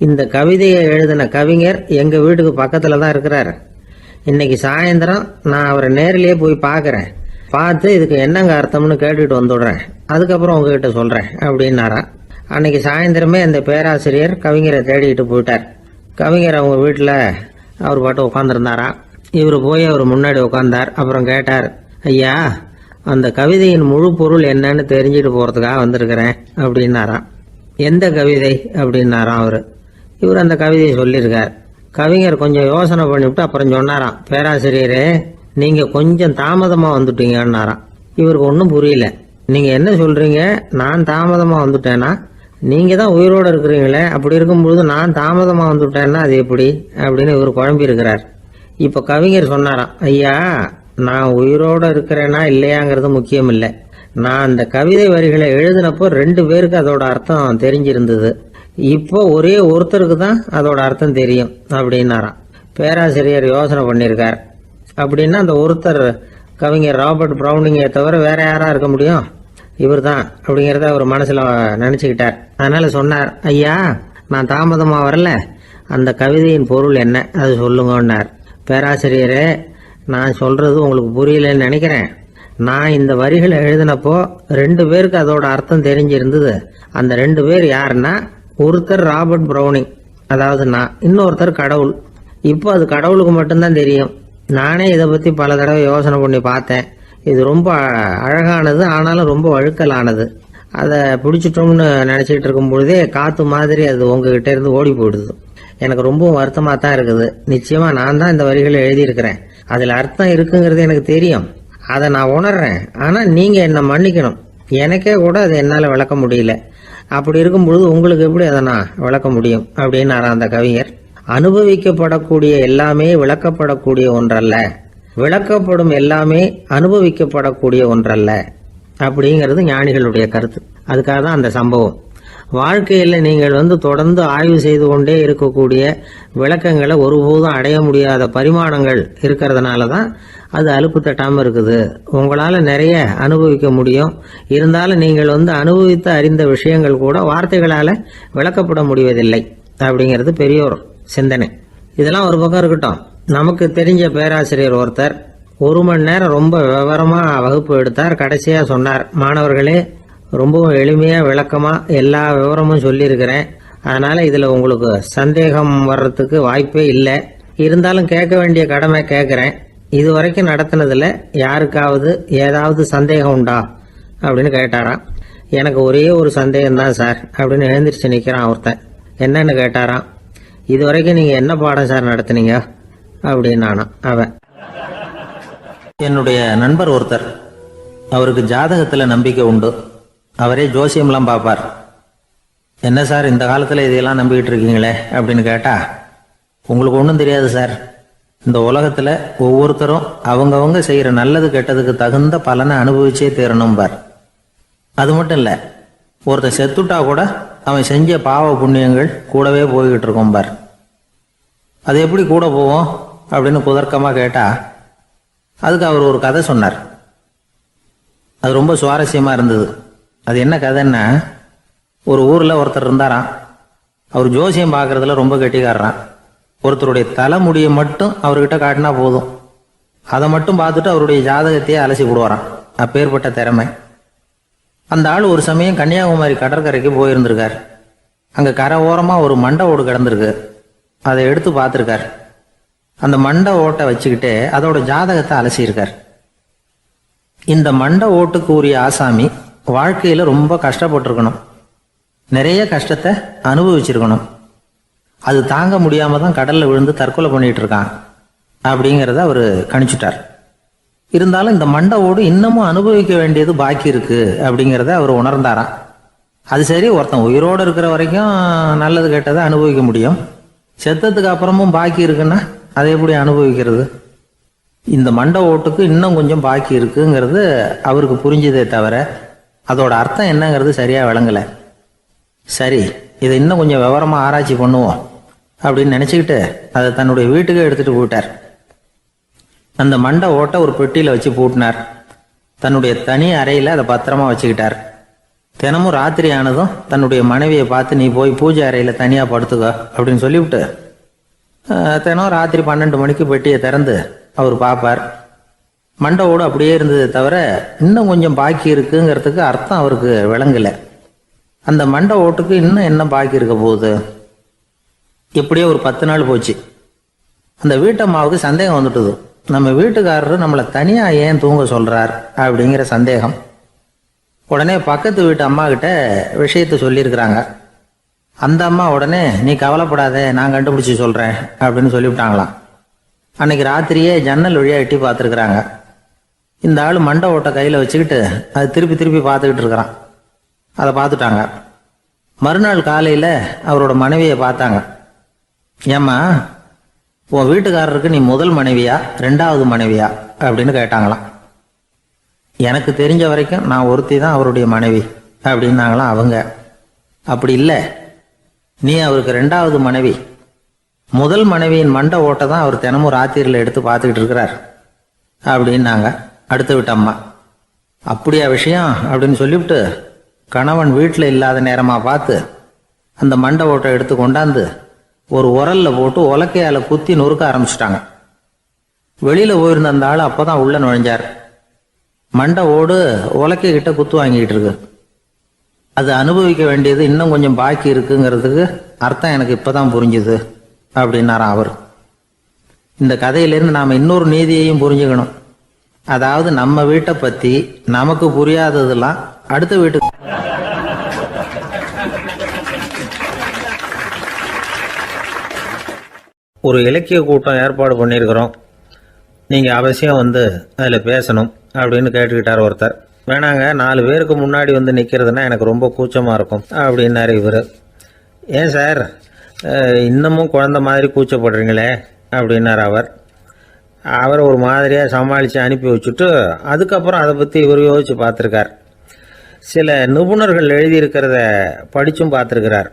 A: இந்த கவிதையை எழுதின கவிஞர் எங்கள் வீட்டுக்கு பக்கத்தில் தான் இருக்கிறார். இன்னைக்கு சாயந்தரம் நான் அவரை நேரிலேயே போய் பார்க்குறேன். பார்த்து இதுக்கு என்னங்க அர்த்தம்னு கேட்டுட்டு வந்துடுறேன். அதுக்கப்புறம் உங்ககிட்ட சொல்கிறேன் அப்படின்னாராம். அன்னைக்கு சாயந்தரமே அந்த பேராசிரியர் கவிஞரை தேடிக்கிட்டு போயிட்டார். கவிஞர் அவங்க வீட்டில் அவர் பாட்டு உட்காந்துருந்தாராம். இவர் போய் அவர் முன்னாடி உட்காந்தார். அப்புறம் கேட்டார், ஐயா, அந்த கவிதையின் முழு பொருள் என்னன்னு தெரிஞ்சுட்டு போகிறதுக்காக வந்திருக்கிறேன் அப்படின்னாராம். எந்த கவிதை அப்படின்னாராம் அவர். இவர் அந்த கவிதையை சொல்லியிருக்கார். கவிஞர் கொஞ்சம் யோசனை பண்ணிவிட்டு அப்புறம் சொன்னாராம், பேராசிரியரே, நீங்கள் கொஞ்சம் தாமதமாக வந்துட்டீங்கன்னாராம். இவருக்கு ஒன்றும் புரியல. நீங்கள் என்ன சொல்கிறீங்க? நான் தாமதமாக வந்துட்டேன்னா? நீங்கள் தான் உயிரோடு இருக்கிறீங்களே, அப்படி இருக்கும்பொழுது நான் தாமதமாக வந்துட்டேன்னா அது எப்படி அப்படின்னு இவர் குழம்பி இருக்கிறார். இப்போ கவிஞர் சொன்னாராம், ஐயா, நான் உயிரோடு இருக்கிறேன்னா இல்லையாங்கிறது முக்கியம் இல்லை. நான் அந்த கவிதை வரிகளை எழுதினப்போ 2 பேருக்கு அதோட அர்த்தம் தெரிஞ்சிருந்தது. இப்போ ஒரே ஒருத்தருக்கு தான் அதோட அர்த்தம் தெரியும் அப்படின்னாராம். பேராசிரியர் யோசனை பண்ணியிருக்கார். அப்படின்னா அந்த ஒருத்தர் கவிஞர் ராபர்ட் ப்ரௌனிங்கை தவிர வேற யாரா இருக்க முடியும்? இவர் தான் அப்படிங்கிறத அவர் மனசில் நினச்சிக்கிட்டார். அதனால சொன்னார், ஐயா, நான் தாமதமாக வரல, அந்த கவிதையின் பொருள் என்ன அது சொல்லுங்கன்னார். பேராசிரியரே, நான் சொல்றது உங்களுக்கு புரியலன்னு நினைக்கிறேன். நான் இந்த வரிகளை எழுதினப்போ 2 பேருக்கு அதோட அர்த்தம் தெரிஞ்சிருந்தது. அந்த 2 பேர் யாருன்னா, ஒருத்தர் ராபர்ட் ப்ரௌனிங், அதாவது நான், இன்னொருத்தர் கடவுள். இப்போ அது கடவுளுக்கு மட்டும்தான் தெரியும். நானே இதை பற்றி பல தடவை யோசனை பண்ணி பார்த்தேன். இது ரொம்ப அழகானது, ஆனாலும் ரொம்ப வழுக்கலானது. அதை பிடிச்சிட்டோம்னு நினச்சிக்கிட்டு இருக்கும் பொழுதே காற்று மாதிரி அது உங்ககிட்ட இருந்து ஓடி போயிடுது. எனக்கு ரொம்பவும் வருத்தமாக தான் இருக்குது. நிச்சயமாக நான் தான் இந்த வரிகளை எழுதியிருக்கிறேன். அதில் அர்த்தம் இருக்குங்கிறது எனக்கு தெரியும். அதை நான் உணர்றேன். ஆனால் நீங்கள் என்னை மன்னிக்கணும். எனக்கே கூட அதை என்னால் விளக்க முடியல. அப்படி இருக்கும் பொழுது உங்களுக்கு எப்படி அதை நான் விளக்க முடியும் அப்படின்னாரா அந்த கவிஞர். அனுபவிக்கப்படக்கூடிய எல்லாமே விளக்கப்படக்கூடிய ஒன்றல்ல, விளக்கப்படும் எல்லாமே அனுபவிக்கப்படக்கூடிய ஒன்றல்ல அப்படிங்கிறது ஞானிகளுடைய கருத்து. அதுக்காக தான் அந்த சம்பவம். வாழ்க்கையில் நீங்கள் தொடர்ந்து ஆய்வு செய்து கொண்டே இருக்கக்கூடிய விளக்கங்களை ஒருபோதும் அடைய முடியாத பரிமாணங்கள் இருக்கிறதுனால தான் அது அலுப்பு தட்டாமல் இருக்குது. உங்களால் நிறைய அனுபவிக்க முடியும். இருந்தாலும் நீங்கள் அனுபவித்து அறிந்த விஷயங்கள் கூட வார்த்தைகளால் விளக்கப்பட முடிவதில்லை அப்படிங்கிறது பெரியோர் சிந்தனை. இதெல்லாம் ஒரு பக்கம் இருக்கட்டும். நமக்கு தெரிஞ்ச பேராசிரியர் ஒருத்தர் 1 மணி நேரம் ரொம்ப விவரமாக வகுப்பு எடுத்தார். கடைசியாக சொன்னார், மாணவர்களே, ரொம்பவும் எளிமையாக விளக்கமாக எல்லா விவரமும் சொல்லியிருக்கிறேன். அதனால் இதில் உங்களுக்கு சந்தேகம் வர்றதுக்கு வாய்ப்பே இல்லை. இருந்தாலும் கேட்க வேண்டிய கடமை கேட்குறேன். இது வரைக்கும் நடத்தினதில் யாருக்காவது ஏதாவது சந்தேகம் உண்டா அப்படின்னு கேட்டாராம். எனக்கு ஒரே ஒரு சந்தேகம்தான் சார் அப்படின்னு எழுந்திரிச்சு நிற்கிறான் ஒருத்தன். என்னன்னு கேட்டாராம். இது வரைக்கும் நீங்கள் என்ன பாடம் சார் நடத்துனீங்க அப்படின்னானா அவன். என்னுடைய நண்பர் ஒருத்தர், அவருக்கு ஜாதகத்தில் நம்பிக்கை உண்டு. அவரே ஜோசியம்லாம் பார்ப்பார். என்ன சார் இந்த காலத்தில் இதையெல்லாம் நம்பிக்கிட்டு இருக்கீங்களே அப்படின்னு கேட்டா, உங்களுக்கு ஒன்றும் தெரியாது சார். இந்த உலகத்தில் ஒவ்வொருத்தரும் அவங்கவங்க செய்கிற நல்லது கெட்டதுக்கு தகுந்த பலனை அனுபவிச்சே தீரணும் பார். அது மட்டும் இல்லை, ஒருத்தர் செத்துட்டா கூட அவன் செஞ்ச பாவ புண்ணியங்கள் கூடவே போய்கிட்டு இருக்கோம் பார். அது எப்படி கூட போவோம் அப்படின்னு குதர்க்கமாக கேட்டால், அதுக்கு அவர் ஒரு கதை சொன்னார். அது ரொம்ப சுவாரஸ்யமாக இருந்தது. அது என்ன கதைன்னா, ஒரு ஊரில் ஒருத்தர் இருந்தாராம். அவர் ஜோசியம் பார்க்குறதுல ரொம்ப கெட்டிக்காரரான். ஒருத்தருடைய தலைமுடியை மட்டும் அவர்கிட்ட காட்டினா போதும், அதை மட்டும் பார்த்துட்டு அவருடைய ஜாதகத்தையே அலசி விடுவாராம். அப்பேற்பட்ட திறமை. அந்த ஆள் ஒரு சமயம் கன்னியாகுமரி கடற்கரைக்கு போயிருந்திருக்கார். அங்கே கரை ஓரமாக ஒரு மண்டை ஓடு கிடந்திருக்கு. அதை எடுத்து பார்த்துருக்கார். அந்த மண்டை ஓட்டை வச்சுக்கிட்டு அதோட ஜாதகத்தை அலசியிருக்கார். இந்த மண்டை ஓட்டுக்கு உரிய ஆசாமி வாழ்க்கையில் ரொம்ப கஷ்டப்பட்டிருக்கணும், நிறைய கஷ்டத்தை அனுபவிச்சிருக்கணும். அது தாங்க முடியாமல் தான் கடலில் விழுந்து தற்கொலை பண்ணிட்டு இருக்கான் அப்படிங்கிறத அவர் கணிச்சுட்டார். இருந்தாலும் இந்த மண்டை ஓடு இன்னமும் அனுபவிக்க வேண்டியது பாக்கி இருக்கு அப்படிங்கிறத அவர் உணர்ந்தாராம். அது சரி, ஒருத்தன் உயிரோடு இருக்கிற வரைக்கும் நல்லது கெட்டதை அனுபவிக்க முடியும், செத்ததுக்கு அப்புறமும் பாக்கி இருக்குன்னா அதை எப்படி அனுபவிக்கிறது? இந்த மண்டை ஓட்டுக்கு இன்னும் கொஞ்சம் பாக்கி இருக்குங்கிறது அவருக்கு புரிஞ்சதே தவிர அதோட அர்த்தம் என்னங்கிறது சரியா விளங்கலை. சரி, இதை இன்னும் கொஞ்சம் விவரமாக ஆராய்ச்சி பண்ணுவோம் அப்படின்னு நினச்சிக்கிட்டு அதை தன்னுடைய வீட்டுக்கு எடுத்துகிட்டு போயிட்டார். அந்த மண்டை ஓட்டை ஒரு பெட்டியில் வச்சு பூட்டினார். தன்னுடைய தனி அறையில் அதை பத்திரமா வச்சுக்கிட்டார். தினமும் ராத்திரி ஆனதும் தன்னுடைய மனைவியை பார்த்து, நீ போய் பூஜை அறையில் தனியாக படுத்துக்க அப்படின்னு சொல்லிவிட்டு தினம் ராத்திரி 12 மணிக்கு பெட்டியை திறந்து அவர் பார்ப்பார். மண்டை ஓடு அப்படியே இருந்தது தவிர இன்னும் கொஞ்சம் பாக்கி இருக்குங்கிறதுக்கு அர்த்தம் அவருக்கு விளங்கலை. அந்த மண்டை ஓட்டுக்கு இன்னும் என்ன பாக்கி இருக்க போகுது? இப்படியே ஒரு 10 நாள் போச்சு. அந்த வீட்டம்மாவுக்கு சந்தேகம் வந்துட்டுது. நம்ம வீட்டுக்காரரு நம்மளை தனியாக ஏன் தூங்க சொல்கிறார் அப்படிங்கிற சந்தேகம். உடனே பக்கத்து வீட்டு அம்மா கிட்ட விஷயத்த சொல்லியிருக்கிறாங்க. அந்த அம்மா உடனே, நீ கவலைப்படாத, நான் கண்டுபிடிச்சி சொல்கிறேன் அப்படின்னு சொல்லிவிட்டாங்களாம். அன்னைக்கு ராத்திரியே ஜன்னல் வழியாக எட்டி பார்த்துருக்குறாங்க. இந்த ஆள் மண்டை ஓட்டை கையில் வச்சுக்கிட்டு அது திருப்பி திருப்பி பார்த்துக்கிட்டு இருக்கிறான். அதை பார்த்துட்டாங்க. மறுநாள் காலையில் அவரோட மனைவியை பார்த்தாங்க. ஏம்மா, உன் வீட்டுக்காரருக்கு நீ முதல் மனைவியா 2வது மனைவியா அப்படின்னு கேட்டாங்களாம். எனக்கு தெரிஞ்ச வரைக்கும் நான் ஒருத்தி தான் அவருடைய மனைவி அப்படின்னாங்களாம் அவங்க. அப்படி இல்லை, நீ அவருக்கு 2வது மனைவி. முதல் மனைவியின் மண்டை ஓட்டை தான் அவர் தினமும் ராத்திரியில் எடுத்து பார்த்துக்கிட்டு இருக்கிறார் அப்படின்னாங்க அடுத்த வீட்டு அம்மா. அப்படியா விஷயம் அப்படின்னு சொல்லிவிட்டு கணவன் வீட்டில் இல்லாத நேரமாக பார்த்து அந்த மண்டை ஓட்டை எடுத்து கொண்டாந்து ஒரு உரல்ல போட்டு உலக்கையால் குத்தி நொறுக்க ஆரம்பிச்சிட்டாங்க. வெளியில் போயிருந்த அந்த ஆள் அப்போ தான் உள்ளே நுழைஞ்சார். மண்டை ஓடு உலக்கை கிட்ட குத்து வாங்கிக்கிட்டு இருக்கு. அது அனுபவிக்க வேண்டியது இன்னும் கொஞ்சம் பாக்கி இருக்குங்கிறதுக்கு அர்த்தம் எனக்கு இப்போ தான் புரிஞ்சுது அப்படின்னாராம் அவர். இந்த கதையிலேருந்து நாம் இன்னொரு நீதியையும் புரிஞ்சுக்கணும். அதாவது நம்ம வீட்டை பற்றி நமக்கு புரியாததெல்லாம் அடுத்த வீட்டுக்கு.
B: ஒரு இலக்கிய கூட்டம் ஏற்பாடு பண்ணியிருக்கிறோம், நீங்கள் அவசியம் வந்து அதில் பேசணும் அப்படின்னு கேட்டுக்கிட்டார் ஒருத்தர். வேணாங்க, 4 பேருக்கு முன்னாடி வந்து நிற்கிறதுனா எனக்கு ரொம்ப கூச்சமாக இருக்கும் அப்படின்னாரு இவர். ஏன் சார் இன்னமும் குழந்த மாதிரி கூச்சப்படுறீங்களே அப்படின்னார் அவர். அவரை ஒரு மாதிரியாக சமாளித்து அனுப்பி வச்சுட்டு அதுக்கப்புறம் அதை பற்றி இவர் யோசித்து பார்த்துருக்கார். சில நிபுணர்கள் எழுதியிருக்கிறத படித்தும் பார்த்துருக்கிறார்.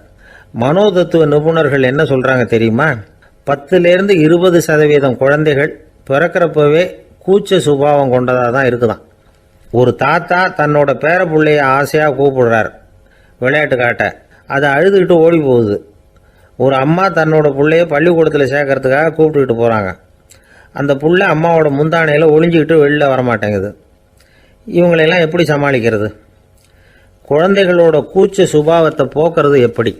B: மனோதத்துவ நிபுணர்கள் என்ன சொல்கிறாங்க தெரியுமா? 10லேருந்து 20% குழந்தைகள் பிறக்கிறப்பவே கூச்ச சுபாவம் கொண்டதாக தான் இருக்குதான். ஒரு தாத்தா தன்னோட பேர பிள்ளைய ஆசையாக கூப்பிடுறார் விளையாட்டு காட்ட, அதை அழுதுகிட்டு ஓடி போகுது. ஒரு அம்மா தன்னோட பிள்ளைய பள்ளிக்கூடத்தில் சேர்க்கறதுக்காக கூப்பிட்டுக்கிட்டு போகிறாங்க. அந்த புள்ள அம்மாவோட முந்தானையில் ஒளிஞ்சிக்கிட்டு வெளியில் வரமாட்டேங்குது. இவங்களெல்லாம் எப்படி சமாளிக்கிறது? குழந்தைகளோட கூச்ச சுபாவத்தை போக்குறது எப்படி?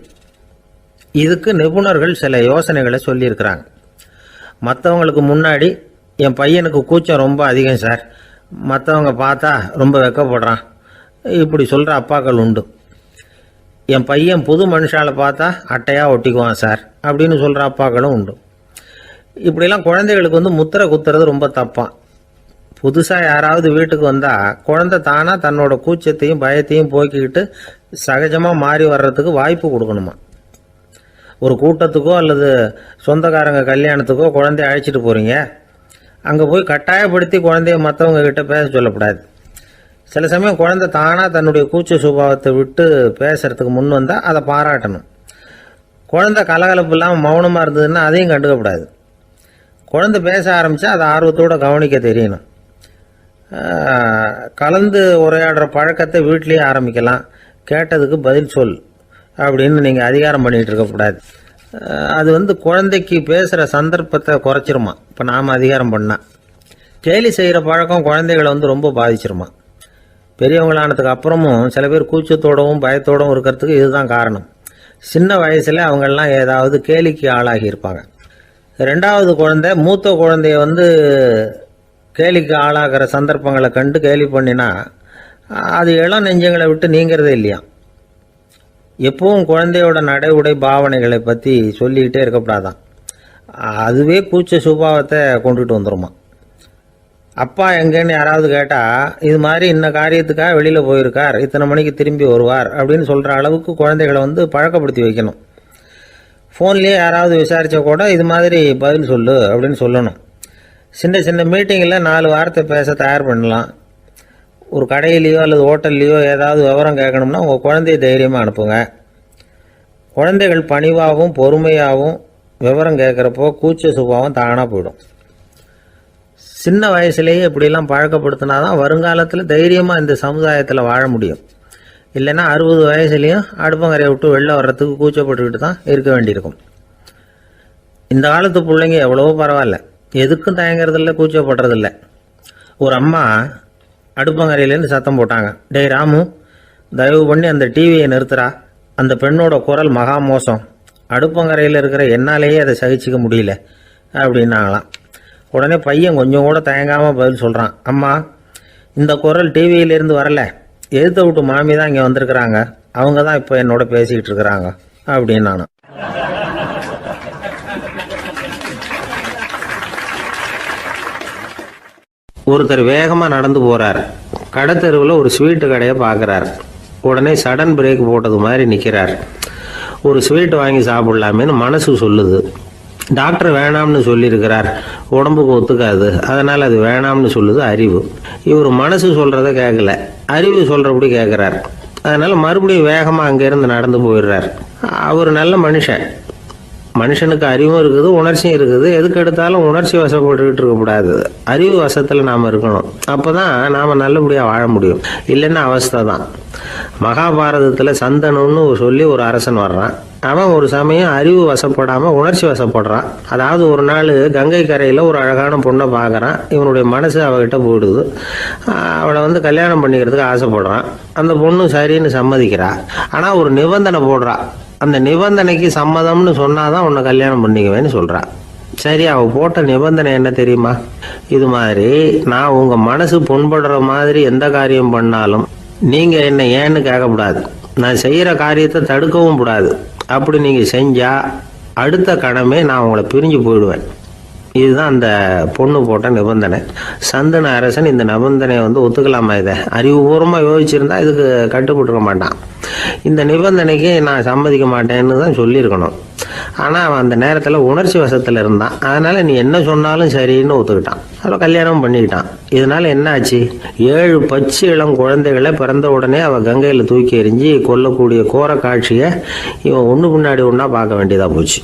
B: இதுக்கு நிபுணர்கள் சில யோசனைகளை சொல்லியிருக்கிறாங்க. மற்றவங்களுக்கு முன்னாடி என் பையனுக்கு கூச்சம் ரொம்ப அதிகம் சார், மற்றவங்க பார்த்தா ரொம்ப வெக்கப்படுறான், இப்படி சொல்கிற அப்பாக்கள் உண்டு. என் பையன் புது மனுஷால பார்த்தா அட்டையாக ஒட்டிக்குவான் சார் அப்படின்னு சொல்கிற அப்பாக்களும் உண்டு. இப்படிலாம் குழந்தைகளுக்கு வந்து முத்திரை குத்துறது ரொம்ப தப்பான். புதுசாக யாராவது வீட்டுக்கு வந்தால் குழந்தை தானாக தன்னோட கூச்சத்தையும் பயத்தையும் போக்கிக்கிட்டு சகஜமாக மாறி வர்றதுக்கு வாய்ப்பு கொடுக்கணுமா. ஒரு கூட்டத்துக்கோ அல்லது சொந்தக்காரங்க கல்யாணத்துக்கோ குழந்தைய அழைச்சிட்டு போகிறீங்க, அங்கே போய் கட்டாயப்படுத்தி குழந்தைய மற்றவங்க கிட்ட பேச சொல்லக்கூடாது. சில சமயம் குழந்தை தானாக தன்னுடைய கூச்ச சுபாவத்தை விட்டு பேசுறதுக்கு முன் வந்தால் அதை பாராட்டணும். குழந்தை கலகலப்பு இல்லாமல் மௌனமாக இருந்ததுன்னா அதையும் கண்டுக்கக்கூடாது. குழந்தை பேச ஆரம்பித்தா அதை ஆர்வத்தோடு கவனிக்க தெரியணும். கலந்து உரையாடுற பழக்கத்தை வீட்லேயே ஆரம்பிக்கலாம். கேட்டதுக்கு பதில் சொல் அப்படின்னு நீங்கள் அதிகாரம் பண்ணிகிட்டு இருக்கக்கூடாது. அது வந்து குழந்தைக்கு பேசுகிற சந்தர்ப்பத்தை குறைச்சிருமா. இப்போ நாம் அதிகாரம் பண்ணால் கேலி செய்கிற பழக்கம் குழந்தைகளை வந்து ரொம்ப பாதிச்சிருமா. பெரியவங்களானதுக்கு அப்புறமும் சில பேர் கூச்சத்தோடவும் பயத்தோடவும் இருக்கிறதுக்கு இதுதான் காரணம். சின்ன வயசில் அவங்கெல்லாம் ஏதாவது கேலிக்கு ஆளாகி இருப்பாங்க. 2வது குழந்தை மூத்த குழந்தைய வந்து கேலிக்கு ஆளாகிற சந்தர்ப்பங்களை கண்டு கேலி பண்ணினா அது இளம் நெஞ்சங்களை விட்டு நீங்கிறதே இல்லையா. எப்பவும் குழந்தையோட நடை உடை பாவனைகளை பற்றி சொல்லிக்கிட்டே இருக்கக்கூடாதான். அதுவே கூச்ச சுபாவத்தை கொண்டுட்டு வந்துடுமா. அப்பா எங்கேன்னு யாராவது கேட்டால் இது மாதிரி இன்ன காரியத்துக்காக வெளியில் போயிருக்கார், இத்தனை மணிக்கு திரும்பி வருவார் அப்படின்னு சொல்கிற அளவுக்கு குழந்தைகளை பழக்கப்படுத்தி வைக்கணும். ஃபோன்லேயே யாராவது விசாரித்தா கூட இது மாதிரி பதில் சொல்லு அப்படின்னு சொல்லணும். சின்ன சின்ன மீட்டிங்கில் 4 வார்த்தை பேச தயார் பண்ணலாம். ஒரு கடையிலையோ அல்லது ஹோட்டல்லையோ ஏதாவது விவரம் கேட்கணும்னா உங்கள் குழந்தைய தைரியமாக அனுப்புங்க. குழந்தைகள் பணிவாகவும் பொறுமையாகவும் விவரம் கேட்குறப்போ கூச்ச சுபாவம் தானாக போயிடும். சின்ன வயசுலேயே இப்படிலாம் பழக்கப்படுத்தினா தான் வருங்காலத்தில் தைரியமாக இந்த சமுதாயத்தில் வாழ முடியும். இல்லைன்னா 60 வயசுலேயும் அடுப்பங்கரையை விட்டு வெளில வர்றதுக்கு கூச்சப்பட்டுக்கிட்டு தான் இருக்க வேண்டியிருக்கும். இந்த காலத்து பிள்ளைங்க எவ்வளவோ பரவாயில்ல, எதுக்கும் தயங்குறதில்ல, கூச்சப்படுறதில்ல. ஒரு அம்மா அடுப்பங்கரையிலேருந்து சத்தம் போட்டாங்க, டேய் ராமு, தயவு பண்ணி அந்த டிவியை நிறுத்துறா, அந்த பெண்ணோட குரல் மகா மோசம், அடுப்பங்கரையில் இருக்கிற என்னாலேயே அதை சகிச்சிக்க முடியல அப்படின்னாங்களாம். உடனே பையன் கொஞ்சம் கூட தயங்காமல் பதில் சொல்கிறான், அம்மா இந்த குரல் டிவியிலேருந்து வரல, எதிர்த்த விட்டு மாமி தான் இங்கே வந்திருக்கிறாங்க, அவங்க தான் இப்போ என்னோட பேசிக்கிட்டு இருக்கிறாங்க அப்படின்னு நான். ஒருத்தர் வேகமாக நடந்து போகிறார். கடைத்தெருவில் ஒரு ஸ்வீட்டு கடையை பார்க்குறார். உடனே சடன் பிரேக் போட்டது மாதிரி நிற்கிறார். ஒரு ஸ்வீட் வாங்கி சாப்பிட்லாமேன்னு மனசு சொல்லுது. டாக்டர் வேணாம்னு சொல்லியிருக்கிறார், உடம்புக்கு ஒத்துக்காது, அதனால் அது வேணாம்னு சொல்லுது அறிவு. இவர் மனசு சொல்கிறத கேட்கல, அறிவு சொல்கிறபடி கேட்குறார். அதனால் மறுபடியும் வேகமாக அங்கேருந்து நடந்து போயிடுறார். அவர் நல்ல மனுஷனுக்கு அறிவும் இருக்குது, உணர்ச்சியும் இருக்குது. எதுக்கு எடுத்தாலும் உணர்ச்சி வசப்பட்டுக்கிட்டு இருக்கக்கூடாது, அறிவு வசத்தில் நாம் இருக்கணும். அப்போ தான் நாம் நல்லபடியாக வாழ முடியும். இல்லைன்னா அவஸ்தை தான். மகாபாரதத்தில் சந்தனுன்னு சொல்லி ஒரு அரசன் வர்றான். அவன் ஒரு சமயம் அறிவு வசப்படாமல் உணர்ச்சி வசப்படுறான். அதாவது ஒரு நாள் கங்கை கரையில் ஒரு அழகான பொண்ணை பார்க்குறான். இவனுடைய மனசு அவகிட்ட போயிடுது. அவளை கல்யாணம் பண்ணிக்கிறதுக்கு ஆசைப்படுறான். அந்த பொண்ணு சரின்னு சம்மதிக்கிறா. ஆனால் ஒரு நிபந்தனை போடுறா. அந்த நிபந்தனைக்கு சம்மதம்னு சொன்னாதான் உன்னை கல்யாணம் பண்ணிக்குவேன்னு சொல்றா. சரி, அவள் போட்ட நிபந்தனை என்ன தெரியுமா? இது மாதிரி நான் உங்கள் மனசு புண்படுற மாதிரி எந்த காரியம் பண்ணாலும் நீங்கள் என்ன ஏன்னு கேட்கக்கூடாது, நான் செய்கிற காரியத்தை தடுக்கவும் கூடாது. அப்படி நீங்கள் செஞ்சால் அடுத்த கணமே நான் உங்களை பிரிஞ்சு போயிடுவேன். இதுதான் அந்த பொண்ணு போட்ட நிபந்தனை. சந்தன அரசன் இந்த நிபந்தனையை ஒத்துக்கலாமா? இதை அறிவுபூர்வமாக யோசிச்சிருந்தா இதுக்கு கட்டுப்பட்டுருக்க மாட்டான். இந்த நிபந்தனைக்கு நான் சம்மதிக்க மாட்டேன்னு தான் சொல்லியிருக்கணும். ஆனால் அவன் அந்த நேரத்தில் உணர்ச்சி வசத்தில் இருந்தான். அதனால் நீ என்ன சொன்னாலும் சரின்னு ஒத்துக்கிட்டான். அதில் கல்யாணம் பண்ணிக்கிட்டான். இதனால் என்ன ஆச்சு? 7 பச்சை இளம் குழந்தைகளை பிறந்த உடனே அவள் கங்கையில் தூக்கி எறிஞ்சி கொல்லக்கூடிய கோர காட்சியை இவன் ஒன்று பின்னாடி ஒன்றா பார்க்க வேண்டியதாக போச்சு.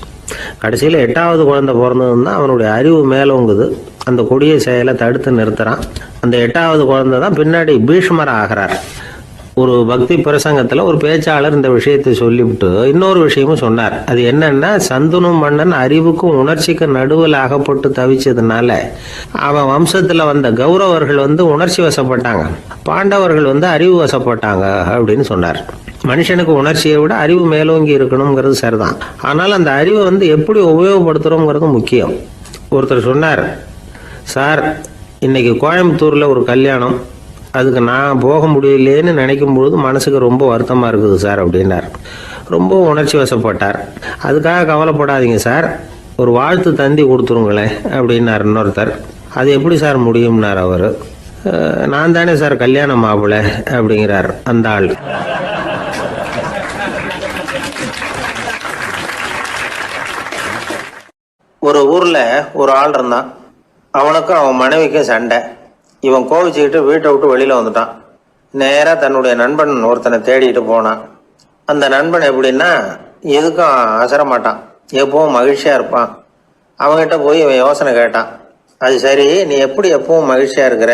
B: கடைசியில் 8வது குழந்தை பிறந்ததுன்னா அவனுடைய அறிவு மேலோங்குது. அந்த கொடிய செயலை தடுத்து நிறுத்துறான். அந்த 8வது குழந்தை தான் பின்னாடி பீஷ்மர் ஆகிறார். ஒரு பக்தி பிரசங்கத்தில் ஒரு பேச்சாளர் இந்த விஷயத்தை சொல்லிவிட்டு இன்னொரு விஷயமும் சொன்னார். அது என்னன்னா, சந்தனு மன்னன் அறிவுக்கும் உணர்ச்சிக்கும் நடுவில் அகப்பட்டு தவிச்சதுனால அவன் வம்சத்தில் வந்த கௌரவர்கள் உணர்ச்சி வசப்பட்டாங்க, பாண்டவர்கள் அறிவு வசப்பட்டாங்க அப்படின்னு சொன்னார். மனுஷனுக்கு உணர்ச்சியை விட அறிவு மேலோங்கி இருக்கணுங்கிறது சரிதான். ஆனால் அந்த அறிவை எப்படி உபயோகப்படுத்துகிறோங்கிறது முக்கியம். ஒருத்தர் சொன்னார், சார் இன்னைக்கு கோயம்புத்தூரில் ஒரு கல்யாணம், அதுக்கு நான் போக முடியலேன்னு நினைக்கும் பொழுது மனசுக்கு ரொம்ப வருத்தமாக இருக்குது சார் அப்படின்னார். ரொம்ப உணர்ச்சி வசப்பட்டார். அதுக்காக கவலைப்படாதீங்க சார், ஒரு வாழ்த்து தந்தி கொடுத்துருங்களேன் அப்படின்னார் இன்னொருத்தர். அது எப்படி சார் முடியும்னார் அவர். நான் தானே சார் கல்யாண மாப்பிள்ளை அப்படிங்கிறார் அந்த ஆள். ஒரு ஊரில் ஒரு ஆள் இருந்தான். அவனுக்கும் அவன் மனைவிக்கும் சண்டை. இவன் கோவிச்சுக்கிட்டு வீட்டை விட்டு வெளியில் வந்துட்டான். நேராக தன்னுடைய நண்பன் ஒருத்தனை தேடிட்டு போனான். அந்த நண்பன் எப்படின்னா, எதுக்கும் அசர மாட்டான், எப்பவும் மகிழ்ச்சியாக இருப்பான். அவங்ககிட்ட போய் இவன் யோசனை கேட்டான். அது சரி, நீ எப்படி எப்பவும் மகிழ்ச்சியாக இருக்கிற,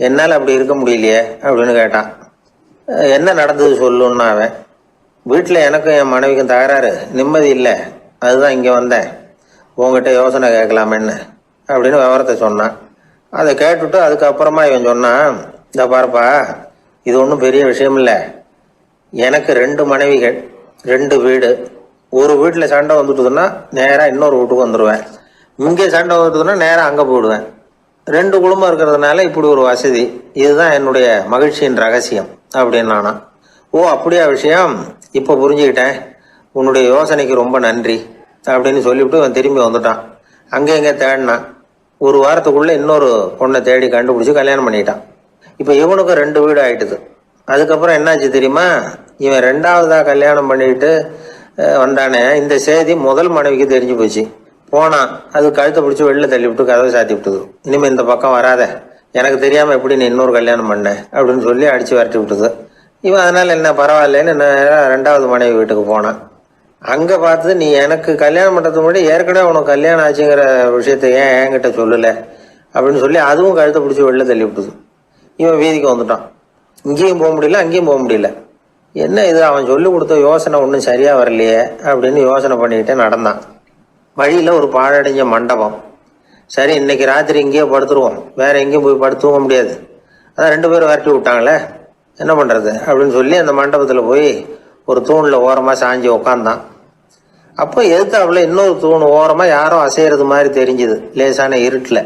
B: என்னால் அப்படி இருக்க முடியலையே அப்படின்னு கேட்டான். என்ன நடந்தது சொல்லுன்னா அவன், வீட்டில் எனக்கும் என் மனைவிக்கும் தகராறு, நிம்மதி இல்லை, அதுதான் இங்கே வந்தேன், உங்ககிட்ட யோசனை கேட்கலாமேன்னு அப்படின்னு விவரத்தை சொன்னான். அதை கேட்டுட்டு அதுக்கப்புறமா இவன் சொன்னான், இந்த பாருப்பா, இது ஒன்றும் பெரிய விஷயம் இல்லை, எனக்கு 2 மனைவிகள், 2 வீடு. ஒரு வீட்டில் சண்டை வந்துட்டுதுன்னா நேராக இன்னொரு வீட்டுக்கு வந்துடுவேன், இங்கே சண்டை வந்துட்டுதுன்னா நேராக அங்கே போயிடுவேன். 2 குடும்பம் இருக்கிறதுனால இப்படி ஒரு வசதி, இதுதான் என்னுடைய மகிழ்ச்சியின் ரகசியம் அப்படின்னு நானா. ஓ அப்படியா விஷயம், இப்போ புரிஞ்சுக்கிட்டேன், உன்னுடைய யோசனைக்கு ரொம்ப நன்றி அப்படின்னு சொல்லிவிட்டு அவன் திரும்பி வந்துட்டான். அங்கே எங்கே தேடினான். ஒரு வாரத்துக்குள்ளே இன்னொரு பொண்ணை தேடி கண்டுபிடிச்சி கல்யாணம் பண்ணிட்டான். இப்போ இவனுக்கும் 2 வீடு ஆயிட்டுது. அதுக்கப்புறம் என்னாச்சு தெரியுமா, இவன் 2வதா கல்யாணம் பண்ணிக்கிட்டு வந்தானே, இந்த செய்தி முதல் மனைவிக்கு தெரிஞ்சு போச்சு. போனான், அது கழுத்தை பிடிச்சி வெளில தள்ளி விட்டு கதவை சாத்தி விட்டுது. இனிமேல் இந்த பக்கம் வராத, எனக்கு தெரியாமல் எப்படி நீ இன்னொரு கல்யாணம் பண்ண அப்படின்னு சொல்லி அடித்து விரட்டி விட்டுது. இவன் அதனால் என்ன பரவாயில்லன்னு 2வது மனைவி வீட்டுக்கு போனான். அங்கே பார்த்து, நீ எனக்கு கல்யாணம் பண்ணுறதுக்கு முன்னாடி ஏற்கனவே உனக்கு கல்யாணம் ஆச்சுங்கிற விஷயத்த ஏன் என்கிட்ட சொல்லலை அப்படின்னு சொல்லி அதுவும் கழுத்தை பிடிச்சி வெளில தள்ளி விட்டுது. இவன் வீதிக்கு வந்துட்டான். இங்கேயும் போக முடியல, அங்கேயும் போக முடியல. என்ன இது, அவன் சொல்லி கொடுத்த யோசனை ஒன்றும் சரியாக வரலையே அப்படின்னு யோசனை பண்ணிக்கிட்டே நடந்தான். வழியில் ஒரு பாழடைஞ்ச மண்டபம். சரி, இன்னைக்கு ராத்திரி இங்கேயே படுத்துருவோம், வேற எங்கேயும் போய் படுத்துவங்க முடியாது, அதான் 2 பேரும் விரட்டி விட்டாங்களே, என்ன பண்ணுறது அப்படின்னு சொல்லி அந்த மண்டபத்தில் போய் ஒரு தூணில் ஓரமாக சாஞ்சி உக்காந்தான். அப்போ எதுத்தாப்புல இன்னொரு தூண் ஓரமாக யாரோ அசைகிறது மாதிரி தெரிஞ்சுது, லேசான இருட்டில்.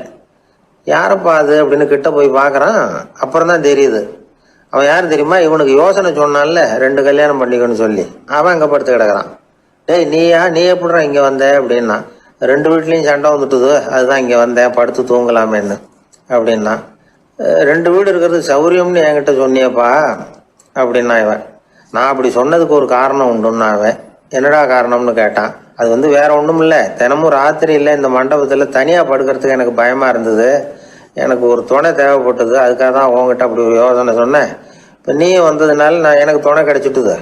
B: யாரப்பா அது அப்படின்னு கிட்ட போய் பார்க்குறான். அப்புறம் தான் தெரியுது, அவன் யாரும் தெரியுமா, இவனுக்கு யோசனை சொன்னான்ல 2 கல்யாணம் பண்ணிக்கணும்னு சொல்லி, அவன் அங்கே படுத்து கிடக்குறான். டேய் நீ எப்படிறா இங்கே வந்த அப்படின்னா, 2 வீட்லேயும் சண்டை வந்துட்டுது, அதுதான் இங்கே வந்தேன், படுத்து தூங்கலாமேன்னு அப்படின்னா. 2 வீடு இருக்கிறது சௌரியம்னு என்கிட்ட சொன்னியப்பா அப்படின்னா இவன். நான் அப்படி சொன்னதுக்கு ஒரு காரணம் உண்டுன்னா அவன். என்னடா காரணம்னு கேட்டான். அது வேற ஒன்றும் இல்லை, தினமும் ராத்திரி இல்லை இந்த மண்டபத்தில் தனியாக படுக்கிறதுக்கு எனக்கு பயமாக இருந்தது, எனக்கு ஒரு துணை தேவைப்பட்டது, அதுக்காக தான் உங்ககிட்ட அப்படி ஒரு யோசனை சொன்னேன். இப்போ நீ வந்ததுனால எனக்கு துணை கிடைச்சிட்டுது.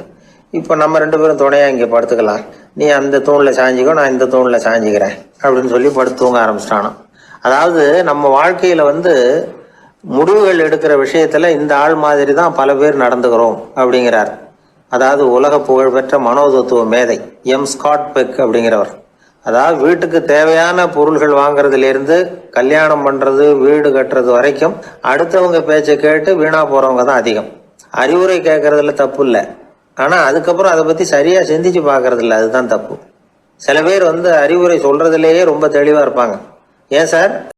B: இப்போ நம்ம 2 பேரும் துணையாக இங்கே படுத்துக்கலாம், நீ அந்த தூணில் சாஞ்சிக்கோ, நான் இந்த தூணில் சாஞ்சிக்கிறேன் அப்படின்னு சொல்லி படுத்து தூங்க ஆரம்பிச்சிட்டானோ. அதாவது நம்ம வாழ்க்கையில் முடிவுகள் எடுக்கிற விஷயத்தில் இந்த ஆள் மாதிரி தான் பல பேர் நடந்துக்கிறோம் அப்படிங்கிறார். அதாவது உலக புகழ்பெற்ற மனோதத்துவ மேதை ஸ்காட் பெக் அப்படிங்கிறவர். அதாவது வீட்டுக்கு தேவையான பொருள்கள் வாங்குறதுலேருந்து கல்யாணம் பண்ணுறது, வீடு கட்டுறது வரைக்கும் அடுத்தவங்க பேச்சை கேட்டு வீணா போகிறவங்க தான் அதிகம். அறிவுரை கேட்கறதுல தப்பு இல்லை, ஆனால் அதுக்கப்புறம் அதை பற்றி சரியாக சிந்திச்சு பார்க்கறது இல்லை, அதுதான் தப்பு. சில பேர் அறிவுரை சொல்றதுலேயே ரொம்ப தெளிவாக இருப்பாங்க. ஏன் சார்